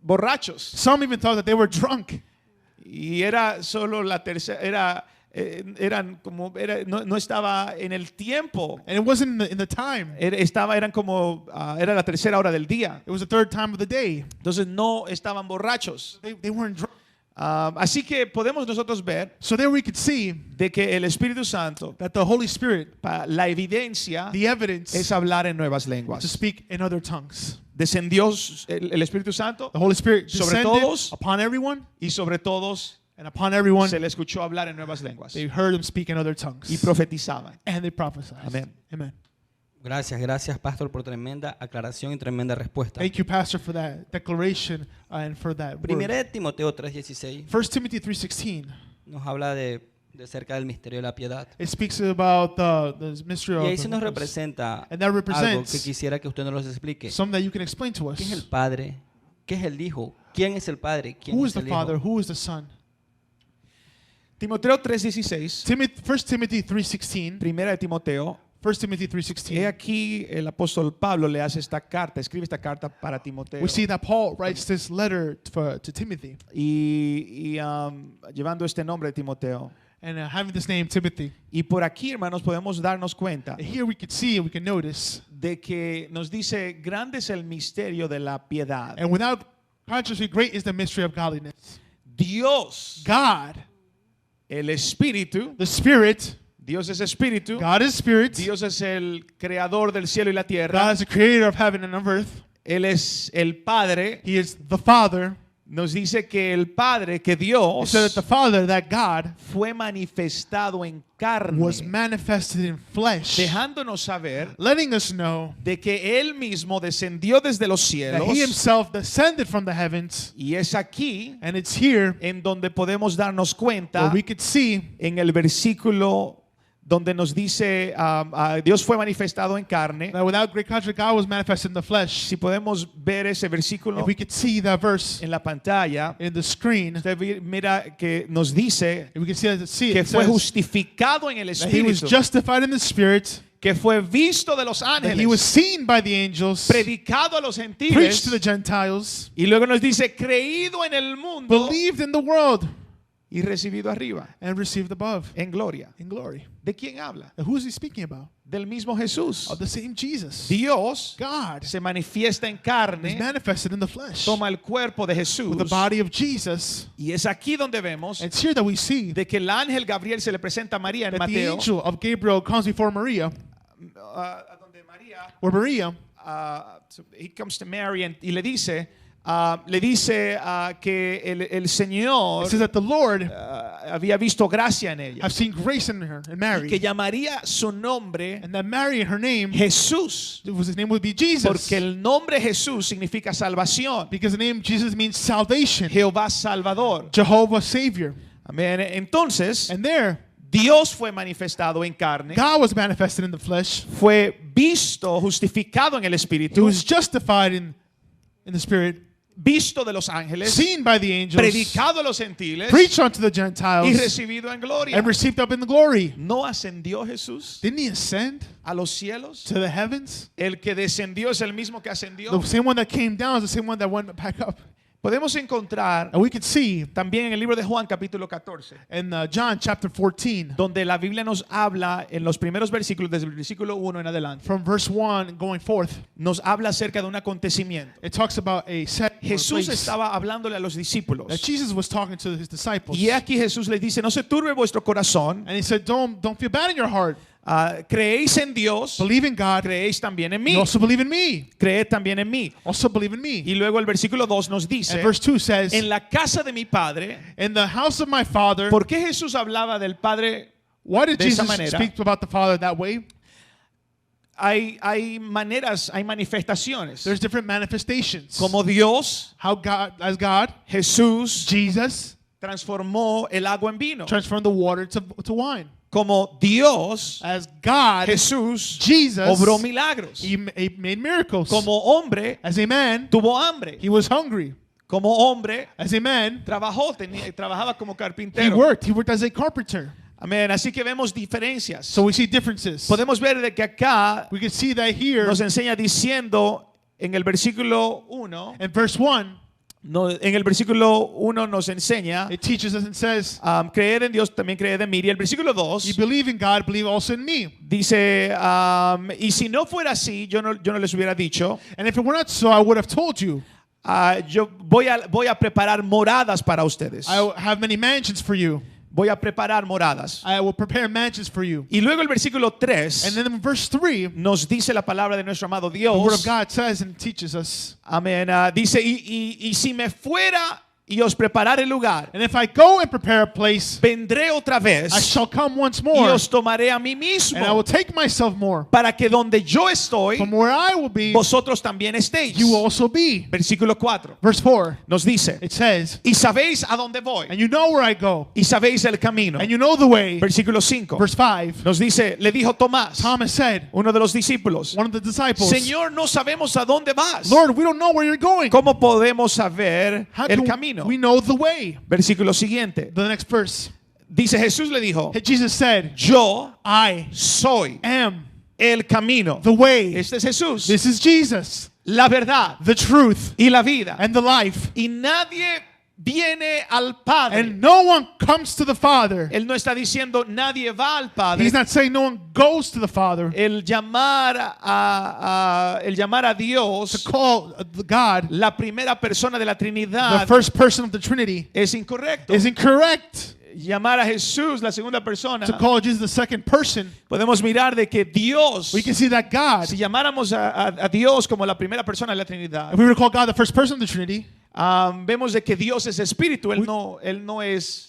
S4: borrachos
S2: Some even thought that they were drunk.
S4: y era solo la tercera, no estaba en el tiempo,
S2: And it wasn't in the time.
S4: era la tercera hora del día,
S2: It was the third time of the day.
S4: entonces no estaban borrachos.
S2: They weren't drunk.
S4: Así que podemos nosotros ver
S2: So there we could see
S4: de que el Espíritu Santo,
S2: that the Holy Spirit,
S4: la evidencia
S2: the evidence,
S4: es hablar en nuevas
S2: to
S4: lenguas.
S2: speak in other tongues.
S4: Descendió el Espíritu Santo
S2: The Holy Spirit
S4: sobre
S2: descended
S4: todos
S2: upon everyone,
S4: y sobre todos
S2: and upon everyone
S4: se le escuchó hablar en nuevas lenguas
S2: they heard them speak in other tongues.
S4: y profetizaban.
S2: And they prophesied.
S4: Amén.
S2: Amen.
S1: Gracias, Pastor, por tremenda aclaración y tremenda respuesta.
S2: Thank you, Pastor, for that declaration and for that
S1: Primera
S2: word.
S1: de Timoteo 3:16
S2: 1 Timothy 3:16.
S1: nos habla de cerca del misterio de la piedad.
S2: It speaks about the mystery
S1: Y ahí
S2: of
S1: se nos representa
S2: and that
S1: algo
S2: represents
S1: que quisiera que usted nos los explique.
S2: something that you can explain to
S1: ¿Qué es el
S2: us.
S1: Padre? ¿Qué es el Hijo? ¿Quién es el Padre? ¿Quién
S2: Who
S1: es
S2: is the
S1: el
S2: Father?
S1: Hijo?
S2: Who is the Son?
S4: Timoteo 3:16,
S2: 1 Timothy 3:16.
S4: primera de Timoteo.
S2: 1 Timothy
S4: He
S2: 3:16.
S4: aquí el apóstol Pablo le hace esta carta, escribe esta carta para Timoteo.
S2: We see that Paul writes this letter to Timothy,
S4: Y llevando este nombre de Timoteo.
S2: and having this name Timothy.
S4: Y por aquí, hermanos, podemos darnos cuenta
S2: Here we could see and we can notice,
S4: de que nos dice, grande es el misterio de la piedad.
S2: and without Consciously great is the mystery of godliness.
S4: Dios,
S2: God,
S4: el Espíritu,
S2: the Spirit,
S4: Dios es Espíritu,
S2: God is Spirit.
S4: Dios es el creador del cielo y la
S2: God
S4: tierra,
S2: is the creator of heaven and of earth.
S4: Él es el Padre.
S2: He is the Father.
S4: Nos dice que el Padre, que
S2: He
S4: Dios
S2: said that the Father, that God,
S4: fue manifestado en carne,
S2: was manifested in flesh,
S4: dejándonos saber
S2: letting us know
S4: de que Él mismo descendió desde los
S2: that
S4: cielos,
S2: He Himself descended from the heavens.
S4: y es aquí
S2: And it's here
S4: en donde podemos darnos
S2: where
S4: cuenta
S2: we could see
S4: en el versículo donde nos dice Dios fue manifestado en carne.
S2: that without great contrast, God was manifested in the flesh.
S4: Si podemos ver ese versículo
S2: If we could see that verse
S4: en la pantalla,
S2: in the screen,
S4: usted mira que nos dice
S2: if we could see
S4: que
S2: it, it
S4: fue
S2: says
S4: justificado en el
S2: that He was
S4: Espíritu,
S2: justified in the Spirit,
S4: que fue visto de los
S2: that He was
S4: ángeles,
S2: seen by the angels,
S4: predicado a los
S2: preached to the
S4: gentiles,
S2: Gentiles,
S4: y luego nos dice creído en el mundo
S2: believed in the world,
S4: y recibido arriba
S2: and received above
S4: en gloria.
S2: in glory.
S4: ¿De quién habla?
S2: And who is He speaking about?
S4: Del mismo Jesús.
S2: Of the same Jesus.
S4: Dios
S2: God
S4: se manifiesta en
S2: is
S4: carne,
S2: manifested in the flesh
S4: toma el cuerpo de Jesús,
S2: with the body of Jesus.
S4: y es aquí donde vemos
S2: And it's here that we see
S4: de que el ángel Gabriel se le presenta a María en
S2: that the
S4: Mateo,
S2: angel of Gabriel comes before Maria,
S4: a donde María,
S2: where Maria,
S4: he comes to Mary y le dice que el Señor
S2: it says that the Lord
S4: había visto gracia en ella,
S2: have seen grace in her, in
S4: y
S2: Mary,
S4: que llamaría su nombre
S2: and that Mary in her name,
S4: Jesús,
S2: his name would be Jesus,
S4: porque el nombre Jesús significa salvación,
S2: because the name Jesus means salvation,
S4: Jehová Salvador.
S2: Jehovah Savior.
S4: Amén. Entonces,
S2: And there,
S4: Dios fue manifestado en carne,
S2: God was manifested in the flesh.
S4: fue visto, justificado en el
S2: He
S4: Espíritu,
S2: was justified in the Spirit,
S4: visto de los ángeles,
S2: seen by the angels,
S4: predicado a los gentiles
S2: preached unto the
S4: y
S2: Gentiles,
S4: recibido en gloria.
S2: and received up in the glory.
S4: ¿No ascendió Jesús
S2: Didn't He ascend
S4: a los cielos?
S2: to the heavens?
S4: El que descendió es el mismo que ascendió.
S2: The same one that came down is the same one that went back up.
S4: Podemos encontrar
S2: And we could see
S4: también en el libro de Juan capítulo 14,
S2: in John chapter 14,
S4: donde la Biblia nos habla en los primeros versículos, desde el versículo 1 en adelante,
S2: from verse 1 going forth,
S4: nos habla acerca de un acontecimiento.
S2: it talks about a set
S4: Jesús
S2: place
S4: estaba hablándole a los discípulos.
S2: that Jesus was talking to His disciples.
S4: Y aquí Jesús les dice, no se turbe vuestro corazón,
S2: And He said, don't feel bad in your heart.
S4: creéis en Dios,
S2: Believe in God.
S4: creéis también en
S2: You
S4: mí,
S2: also believe in me.
S4: creed también en mí.
S2: Also believe in me.
S4: Y luego el versículo 2 nos
S2: And
S4: dice,
S2: verse 2 says,
S4: en la casa de mi Padre.
S2: in the house of my Father.
S4: ¿Por qué Jesús hablaba del Padre?
S2: Why did
S4: de esa
S2: Jesus
S4: manera?
S2: speak about the Father that way?
S4: Hay maneras, hay manifestaciones.
S2: There's different manifestations.
S4: Como Dios,
S2: How God, as God,
S4: Jesús
S2: Jesus
S4: transformó el agua en vino.
S2: transformed the water to wine.
S4: Como Dios,
S2: As God,
S4: Jesús
S2: Jesus,
S4: obró milagros.
S2: He made miracles.
S4: Como hombre,
S2: As a man,
S4: tuvo hambre.
S2: He was hungry.
S4: Como hombre,
S2: As a man,
S4: trabajaba como
S2: He
S4: carpintero.
S2: worked. He worked as a carpenter.
S4: Amén. Así que vemos diferencias.
S2: So we see differences.
S4: Podemos ver de que acá
S2: We can see that here
S4: nos enseña diciendo en el versículo 1,
S2: in verse 1,
S4: en el versículo 1 nos enseña
S2: it teaches us and says,
S4: creer en Dios, también creer en mí. Y el versículo 2
S2: you believe in God, believe also in me.
S4: dice, y si no fuera así, yo no les hubiera dicho,
S2: And if it were not so, I would have told you.
S4: yo voy a preparar moradas para ustedes.
S2: I will have many mansions for you.
S4: Voy a preparar moradas.
S2: I will prepare mansions for you.
S4: Y luego el versículo
S2: And
S4: 3
S2: then in verse 3,
S4: nos dice la palabra de nuestro amado
S2: the Word of
S4: Dios.
S2: God says and teaches us,
S4: Amén. Dice, y si me fuera y os prepararé lugar,
S2: and if I go and prepare a place,
S4: vendré otra vez
S2: I shall come once
S4: y
S2: more,
S4: os tomaré a mí
S2: and I
S4: mismo,
S2: will take myself more.
S4: para que donde yo estoy,
S2: From where I will be,
S4: vosotros también estéis.
S2: you will also be.
S4: Versículo 4
S2: Verse 4,
S4: nos dice,
S2: it says,
S4: y sabéis a dónde voy,
S2: and you know where I go,
S4: y sabéis el camino.
S2: and you know the way.
S4: Versículo 5
S2: Verse 5,
S4: nos dice, le dijo Tomás,
S2: Thomas said,
S4: uno de los discípulos,
S2: one of the disciples,
S4: Señor, no sabemos a dónde vas.
S2: Lord, we don't know where you're going.
S4: ¿Cómo podemos saber
S2: How
S4: el
S2: can
S4: camino?
S2: we know the way?
S4: Versículo siguiente.
S2: The next verse,
S4: Dice, Jesús le dijo,
S2: Jesus said,
S4: yo
S2: I
S4: soy
S2: am
S4: el camino.
S2: the way.
S4: Este es Jesús,
S2: This is Jesus,
S4: la verdad
S2: the truth
S4: y la vida.
S2: and the life.
S4: Y nadie viene al Padre.
S2: And no one comes to the Father.
S4: Él no está diciendo nadie va al Padre.
S2: He's not saying no one goes to the Father.
S4: El llamar a Dios,
S2: To call God
S4: la primera persona de la
S2: the
S4: Trinidad,
S2: first person of the Trinity
S4: es incorrecto.
S2: is incorrect.
S4: Llamar a Jesús la segunda persona,
S2: To call Jesus the second person,
S4: podemos mirar de que Dios,
S2: we can see that God,
S4: si llamáramos a Dios como la primera persona de la Trinidad,
S2: if we were to call God the first person of the Trinity,
S4: vemos de que Dios es espíritu. Él no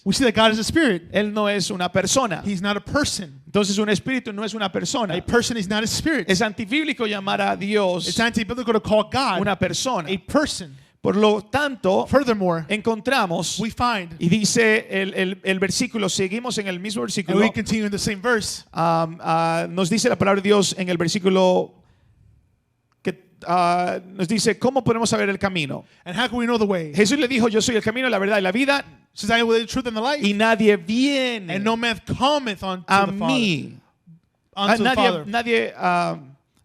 S2: we see that God is a spirit.
S4: es una persona.
S2: He's not a person.
S4: Entonces un espíritu no es una persona.
S2: A person is not a spirit.
S4: Es antibíblico llamar a Dios
S2: It's anti-biblical to call God
S4: una persona.
S2: a person.
S4: Por lo tanto,
S2: Furthermore,
S4: encontramos,
S2: we find,
S4: y dice el versículo, seguimos en el mismo
S2: and
S4: versículo,
S2: we continue in the same verse,
S4: nos dice la palabra de Dios en el versículo que nos dice, ¿cómo podemos saber el camino?
S2: and how can we know the way?
S4: Jesús le dijo, yo soy el camino, la verdad y la vida,
S2: Says, I am the truth and the life,
S4: y nadie viene
S2: and no man cometh unto
S4: a
S2: the Father.
S4: mí.
S2: Unto the Father.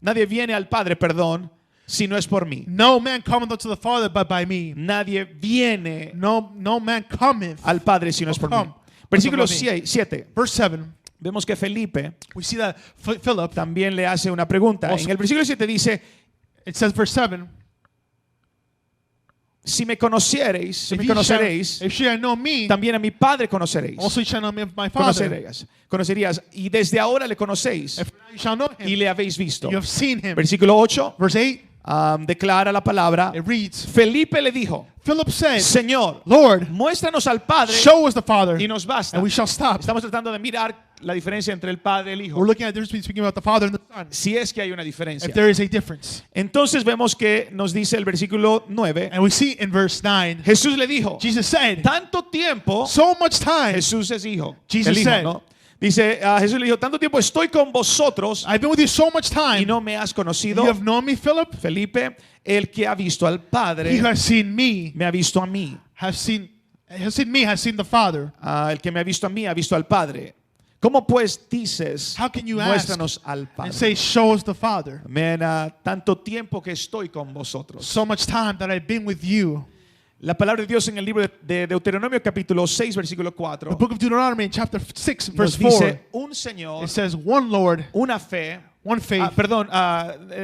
S4: Nadie viene al Padre, perdón, si no es por mí.
S2: No man cometh unto the Father but by me.
S4: Nadie viene
S2: No man cometh.
S4: al Padre si no es por mí.
S2: Come.
S4: Versículo
S2: Unto me.
S4: 7.
S2: Verse 7,
S4: Vemos que Felipe
S2: we see that Philip,
S4: también le hace una pregunta.
S2: Also-
S4: En el versículo 7 dice,
S2: it says verse 7,
S4: si me conociereis,
S2: if ye shall know me,
S4: también a mi Padre conoceréis.
S2: also ye shall know me of my Father.
S4: Conocerías. Y desde ahora le conocéis
S2: If you shall know
S4: y
S2: him,
S4: le habéis visto.
S2: you have seen him.
S4: Versículo 8
S2: Verse 8,
S4: declara la palabra.
S2: it reads,
S4: Felipe le dijo,
S2: Philip said,
S4: Señor,
S2: Lord,
S4: muéstranos al Padre
S2: show us the Father,
S4: y nos basta.
S2: and we shall stop.
S4: Estamos tratando de mirar la diferencia entre el Padre y el Hijo.
S2: We're looking at the difference between speaking about the Father and the Son,
S4: Si es que hay una diferencia.
S2: if there is a difference.
S4: Entonces vemos que nos dice el versículo 9.
S2: And we see in verse 9,
S4: Jesús le dijo,
S2: Jesus said,
S4: tanto tiempo,
S2: so much time,
S4: Jesús es hijo.
S2: Jesus
S4: El hijo,
S2: said,
S4: ¿no? Dice, Jesús le dijo, tanto tiempo estoy con vosotros
S2: I've been with you so much
S4: y
S2: time,
S4: no me has conocido.
S2: you have known me, Philip.
S4: Felipe, el que ha visto al
S2: He
S4: Padre,
S2: who has seen me,
S4: me ha visto a mí.
S2: has seen the Father.
S4: El que me ha visto a mí, ha visto al Padre. ¿Cómo pues dices,
S2: How can you ask
S4: muéstranos al
S2: and
S4: Padre?
S2: say, show us the Father?
S4: Amén. Tanto tiempo que estoy con vosotros.
S2: So much time that I've been with you.
S4: La palabra de Dios en el libro de Deuteronomio capítulo 6 versículo
S2: The
S4: 4
S2: book of Deuteronomy in chapter 6
S4: nos
S2: verse 4,
S4: dice un Señor,
S2: it says one Lord,
S4: una fe.
S2: one faith.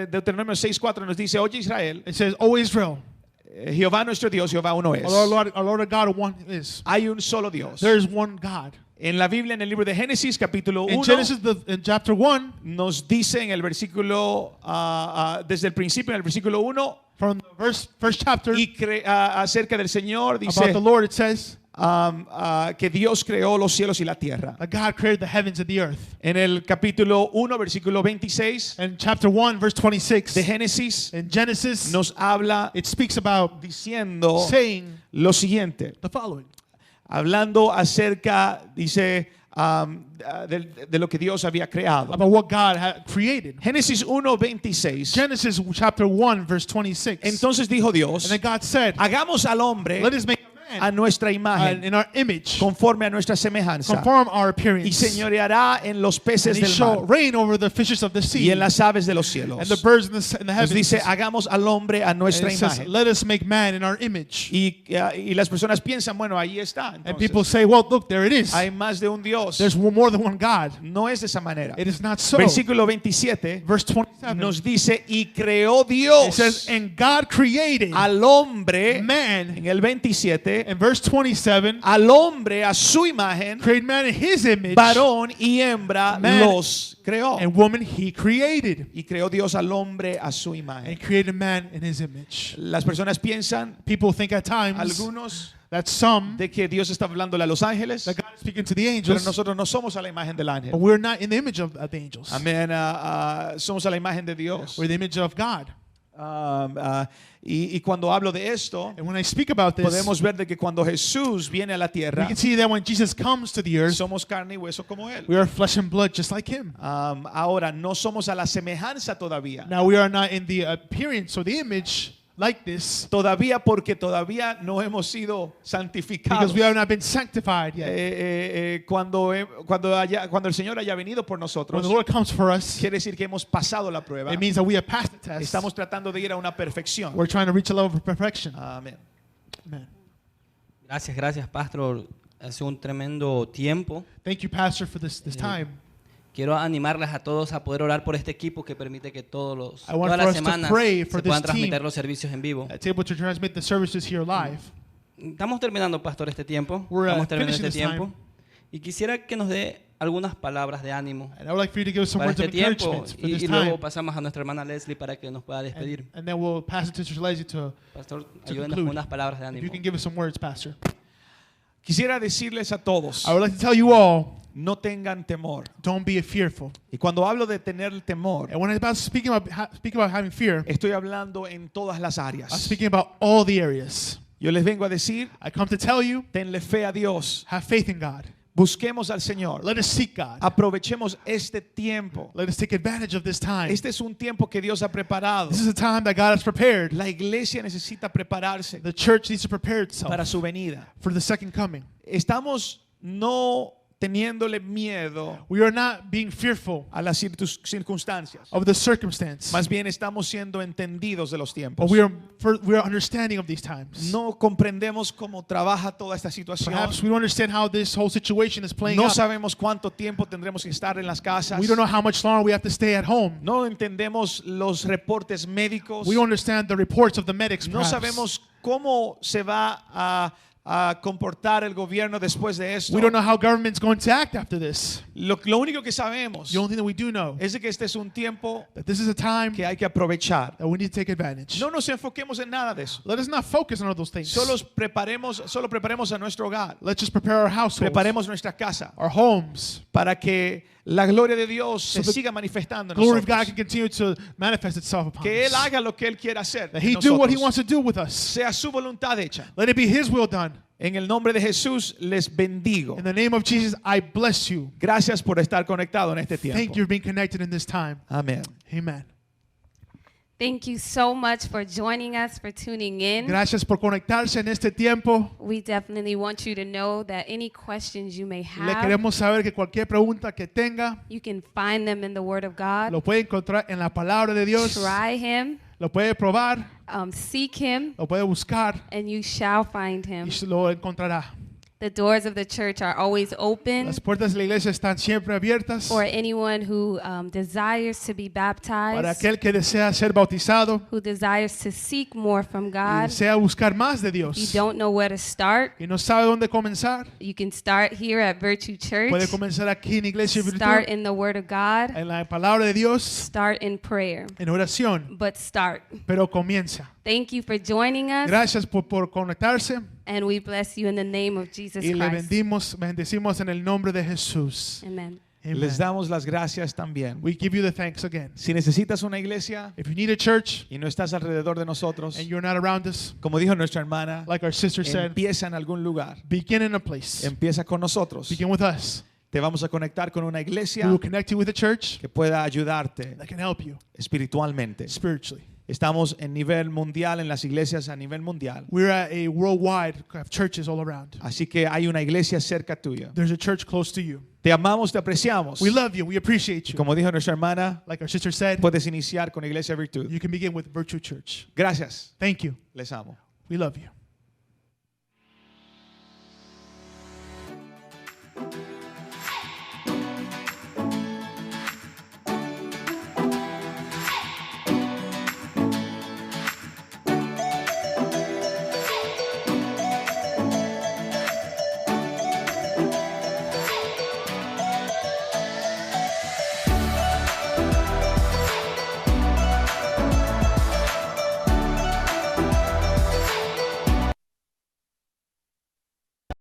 S4: Deuteronomio 6:4 nos dice, oye Israel,
S2: It says, O Israel,
S4: Jehová nuestro Dios, Jehová uno es.
S2: our Lord God one is.
S4: Hay un solo Dios.
S2: There is one God.
S4: En la Biblia, en el libro de Génesis capítulo
S2: In
S4: 1,
S2: Genesis, in chapter 1,
S4: nos dice en el versículo, desde el principio, en el versículo 1,
S2: from the first chapter,
S4: y acerca del Señor,
S2: about
S4: dice
S2: the Lord, it says,
S4: que Dios creó los cielos y la tierra.
S2: that God created the heavens and the earth.
S4: En el capítulo 1, versículo 26
S2: In chapter 1, verse 26,
S4: de Génesis,
S2: in Genesis,
S4: nos habla
S2: it speaks about
S4: diciendo
S2: saying
S4: lo siguiente,
S2: the following.
S4: hablando acerca, dice, de lo que Dios había creado.
S2: About what God had created.
S4: Génesis 1, 26.
S2: Genesis chapter 1, verse 26.
S4: Entonces dijo Dios,
S2: And then God said,
S4: hagamos al hombre
S2: let us make
S4: a
S2: man
S4: nuestra imagen,
S2: in our image,
S4: conforme a nuestra semejanza,
S2: conform our
S4: y
S2: appearance.
S4: señoreará en los
S2: And
S4: peces
S2: he
S4: del
S2: shall
S4: mar
S2: reign over the fishes of the
S4: y
S2: sea
S4: en las aves de los cielos.
S2: and the birds in the
S4: Nos
S2: heavens.
S4: dice, hagamos al hombre a
S2: And
S4: nuestra
S2: it says,
S4: imagen.
S2: let us make man in our image.
S4: Y las personas piensan, bueno, ahí está.
S2: And
S4: Entonces,
S2: people say, well, look, there it is.
S4: hay más de un Dios.
S2: There's more than one God.
S4: No es de esa manera.
S2: It is not so.
S4: Versículo 27
S2: Verse 27.
S4: nos dice, y creó
S2: It
S4: Dios
S2: says, and God created
S4: al hombre,
S2: man.
S4: en el 27,
S2: In verse 27,
S4: al hombre a su imagen,
S2: created man in his image,
S4: varón y hembra
S2: Man
S4: los creó.
S2: and woman he created.
S4: Y creó Dios al hombre a su
S2: And
S4: imagen.
S2: created man in his image.
S4: Las personas piensan,
S2: People think at times
S4: algunos,
S2: that some,
S4: de que Dios está hablando a los ángeles,
S2: that God is speaking to the
S4: pero
S2: angels,
S4: nosotros no somos a la imagen del ángel.
S2: but we're not in the image of the angels.
S4: Amén. Somos a la imagen de Dios.
S2: We're the image of God.
S4: Y cuando hablo de esto,
S2: And when I speak about this,
S4: podemos ver de que cuando Jesús viene a la
S2: we
S4: tierra,
S2: can see that when Jesus comes to the earth,
S4: somos carne y hueso como Él.
S2: we are flesh and blood just like him.
S4: Ahora, no somos a la semejanza todavía.
S2: Now we are not in the appearance or the image like this
S4: Todavía porque todavía no hemos sido santificados.
S2: because we have not been sanctified yet.
S4: Cuando el Señor haya venido por
S2: When
S4: nosotros,
S2: the Lord comes for us,
S4: quiere decir que hemos pasado la prueba.
S2: it means that we have passed the test.
S4: Estamos tratando de ir a una perfección.
S2: We're trying to reach a level of perfection.
S4: Amén.
S2: Amen.
S1: Gracias, Pastor. Hace un tremendo tiempo.
S2: Thank you, Pastor, for this time.
S1: Quiero animarles a todos a poder orar por este equipo que permite que
S2: I want
S1: todas
S2: for
S1: las
S2: us to
S1: semanas
S2: pray
S1: se
S2: for
S1: puedan
S2: this team.
S1: transmitir los servicios en vivo.
S2: It's able to transmit the services here live.
S1: Estamos terminando, Pastor, este tiempo.
S2: We're,
S1: Estamos terminando
S2: finishing
S1: este
S2: this
S1: tiempo. Y quisiera que nos dé algunas palabras de ánimo
S2: And I would like for you to give us some
S1: para
S2: words of
S1: este tiempo.
S2: encouragement for this
S1: Y luego
S2: time.
S1: pasamos a nuestra hermana Leslie para que nos pueda despedir.
S2: And then we'll pass it to Sister Leslie to,
S1: Pastor,
S2: to
S1: ayúdenos
S2: conclude.
S1: con unas palabras de
S2: if
S1: ánimo.
S2: you can give us some words, Pastor.
S4: Quisiera decirles a todos,
S2: I would like to tell you all,
S4: no tengan temor.
S2: don't be fearful.
S4: Y cuando hablo de tener temor,
S2: And when I'm speaking about having fear,
S4: estoy hablando en todas las
S2: I'm
S4: áreas.
S2: speaking about all the areas.
S4: Yo les vengo a decir,
S2: I come to tell you,
S4: tenle fe a Dios.
S2: have faith in God.
S4: Busquemos al Señor.
S2: Let us seek God.
S4: Aprovechemos este tiempo.
S2: Let us take advantage of this time.
S4: Este es un tiempo que Dios ha preparado.
S2: This is a time that God has prepared.
S4: La iglesia necesita prepararse
S2: The church needs to prepare itself
S4: para su venida.
S2: for the second coming.
S4: Estamos no teniéndole miedo
S2: We are not being fearful
S4: a las circunstancias.
S2: of the circumstance,
S4: Más bien estamos siendo entendidos de los tiempos.
S2: but we are understanding of these times.
S4: No comprendemos cómo trabaja toda esta situación.
S2: Perhaps we don't understand how this whole situation is playing
S4: No
S2: out.
S4: sabemos cuánto tiempo tendremos que estar en las casas.
S2: We don't know how much longer we have to stay at home.
S4: No entendemos los reportes médicos.
S2: We don't understand the reports of the medics.
S4: No
S2: Perhaps.
S4: sabemos cómo se va a comportar el gobierno después de esto.
S2: We don't know how government's going to act after this.
S4: Lo único que sabemos
S2: The only thing that we do know
S4: es de que este es un tiempo
S2: that this is a time
S4: que hay que aprovechar.
S2: that we need to take advantage.
S4: No nos enfoquemos en nada de eso.
S2: Let us not focus on all those things.
S4: Solo preparemos a nuestro hogar.
S2: Let's just prepare our households,
S4: Preparemos nuestra casa
S2: our homes,
S4: para que la gloria de Dios se
S2: the
S4: siga manifestando en
S2: glory of God
S4: nosotros.
S2: can continue to manifest itself upon
S4: Que
S2: us.
S4: Él haga lo que Él quiera hacer.
S2: That
S4: en
S2: He do what He
S4: nosotros.
S2: wants to do with us.
S4: Sea su voluntad hecha.
S2: Let it be His will done.
S4: En el nombre de Jesús les bendigo.
S2: In the name of Jesus, I bless you.
S4: Gracias por estar conectado en este tiempo.
S2: Thank you for being connected in this time.
S4: Amén.
S2: Amen.
S3: Thank you so much for joining us, for tuning in.
S2: Gracias por conectarse en este tiempo.
S3: We definitely want you to know that any questions you may
S2: Le
S3: have,
S2: queremos saber que cualquier pregunta que tenga
S3: you can find them in the Word of God.
S2: lo puede encontrar en la palabra de Dios.
S3: Try Him,
S2: Lo puede probar,
S3: seek Him,
S2: lo puede buscar
S3: and you shall find Him.
S2: y se lo encontrará.
S3: The doors of the church are always open
S2: Las puertas de la iglesia están siempre abiertas
S3: for anyone who desires to be
S2: para
S3: baptized,
S2: aquel que desea ser bautizado
S3: who desires to seek more from
S2: y
S3: God.
S2: desea buscar más de
S3: You
S2: Dios
S3: don't know where to start.
S2: y no sabe dónde comenzar.
S3: You can start here at Virtue Church.
S2: Puede comenzar aquí en Iglesia
S3: Start
S2: Virtud,
S3: in the Word of God.
S2: en la palabra de Dios,
S3: Start in prayer.
S2: en oración,
S3: But start.
S2: pero comienza.
S3: Thank you for joining us.
S2: Gracias por conectarse
S3: And we bless you in the name of Jesus
S2: y le
S3: Christ.
S2: bendecimos en el nombre de Jesús.
S3: Amen.
S2: Amen.
S4: Les damos las gracias también.
S2: We give you the thanks again.
S4: Si necesitas una iglesia
S2: If you need a church
S4: y no estás alrededor de nosotros,
S2: and you're not around us,
S4: como dijo nuestra hermana,
S2: like our sister said,
S4: empieza en algún lugar.
S2: begin in a place.
S4: Empieza con nosotros.
S2: Begin with us.
S4: Te vamos a conectar con una
S2: We
S4: iglesia
S2: will connect you with a church
S4: que pueda ayudarte
S2: that can help you
S4: espiritualmente.
S2: spiritually.
S4: Estamos en nivel mundial, en las iglesias a nivel mundial.
S2: We're at a worldwide of churches all around.
S4: Así que hay una iglesia cerca tuya.
S2: There's a church close to you.
S4: Te amamos, te apreciamos.
S2: We love you. We appreciate you.
S4: Como dijo nuestra hermana,
S2: Like our sister said,
S4: puedes iniciar con Iglesia Virtud.
S2: you can begin with Virtue Church.
S4: Gracias.
S2: Thank you.
S4: Les amo.
S2: We love you.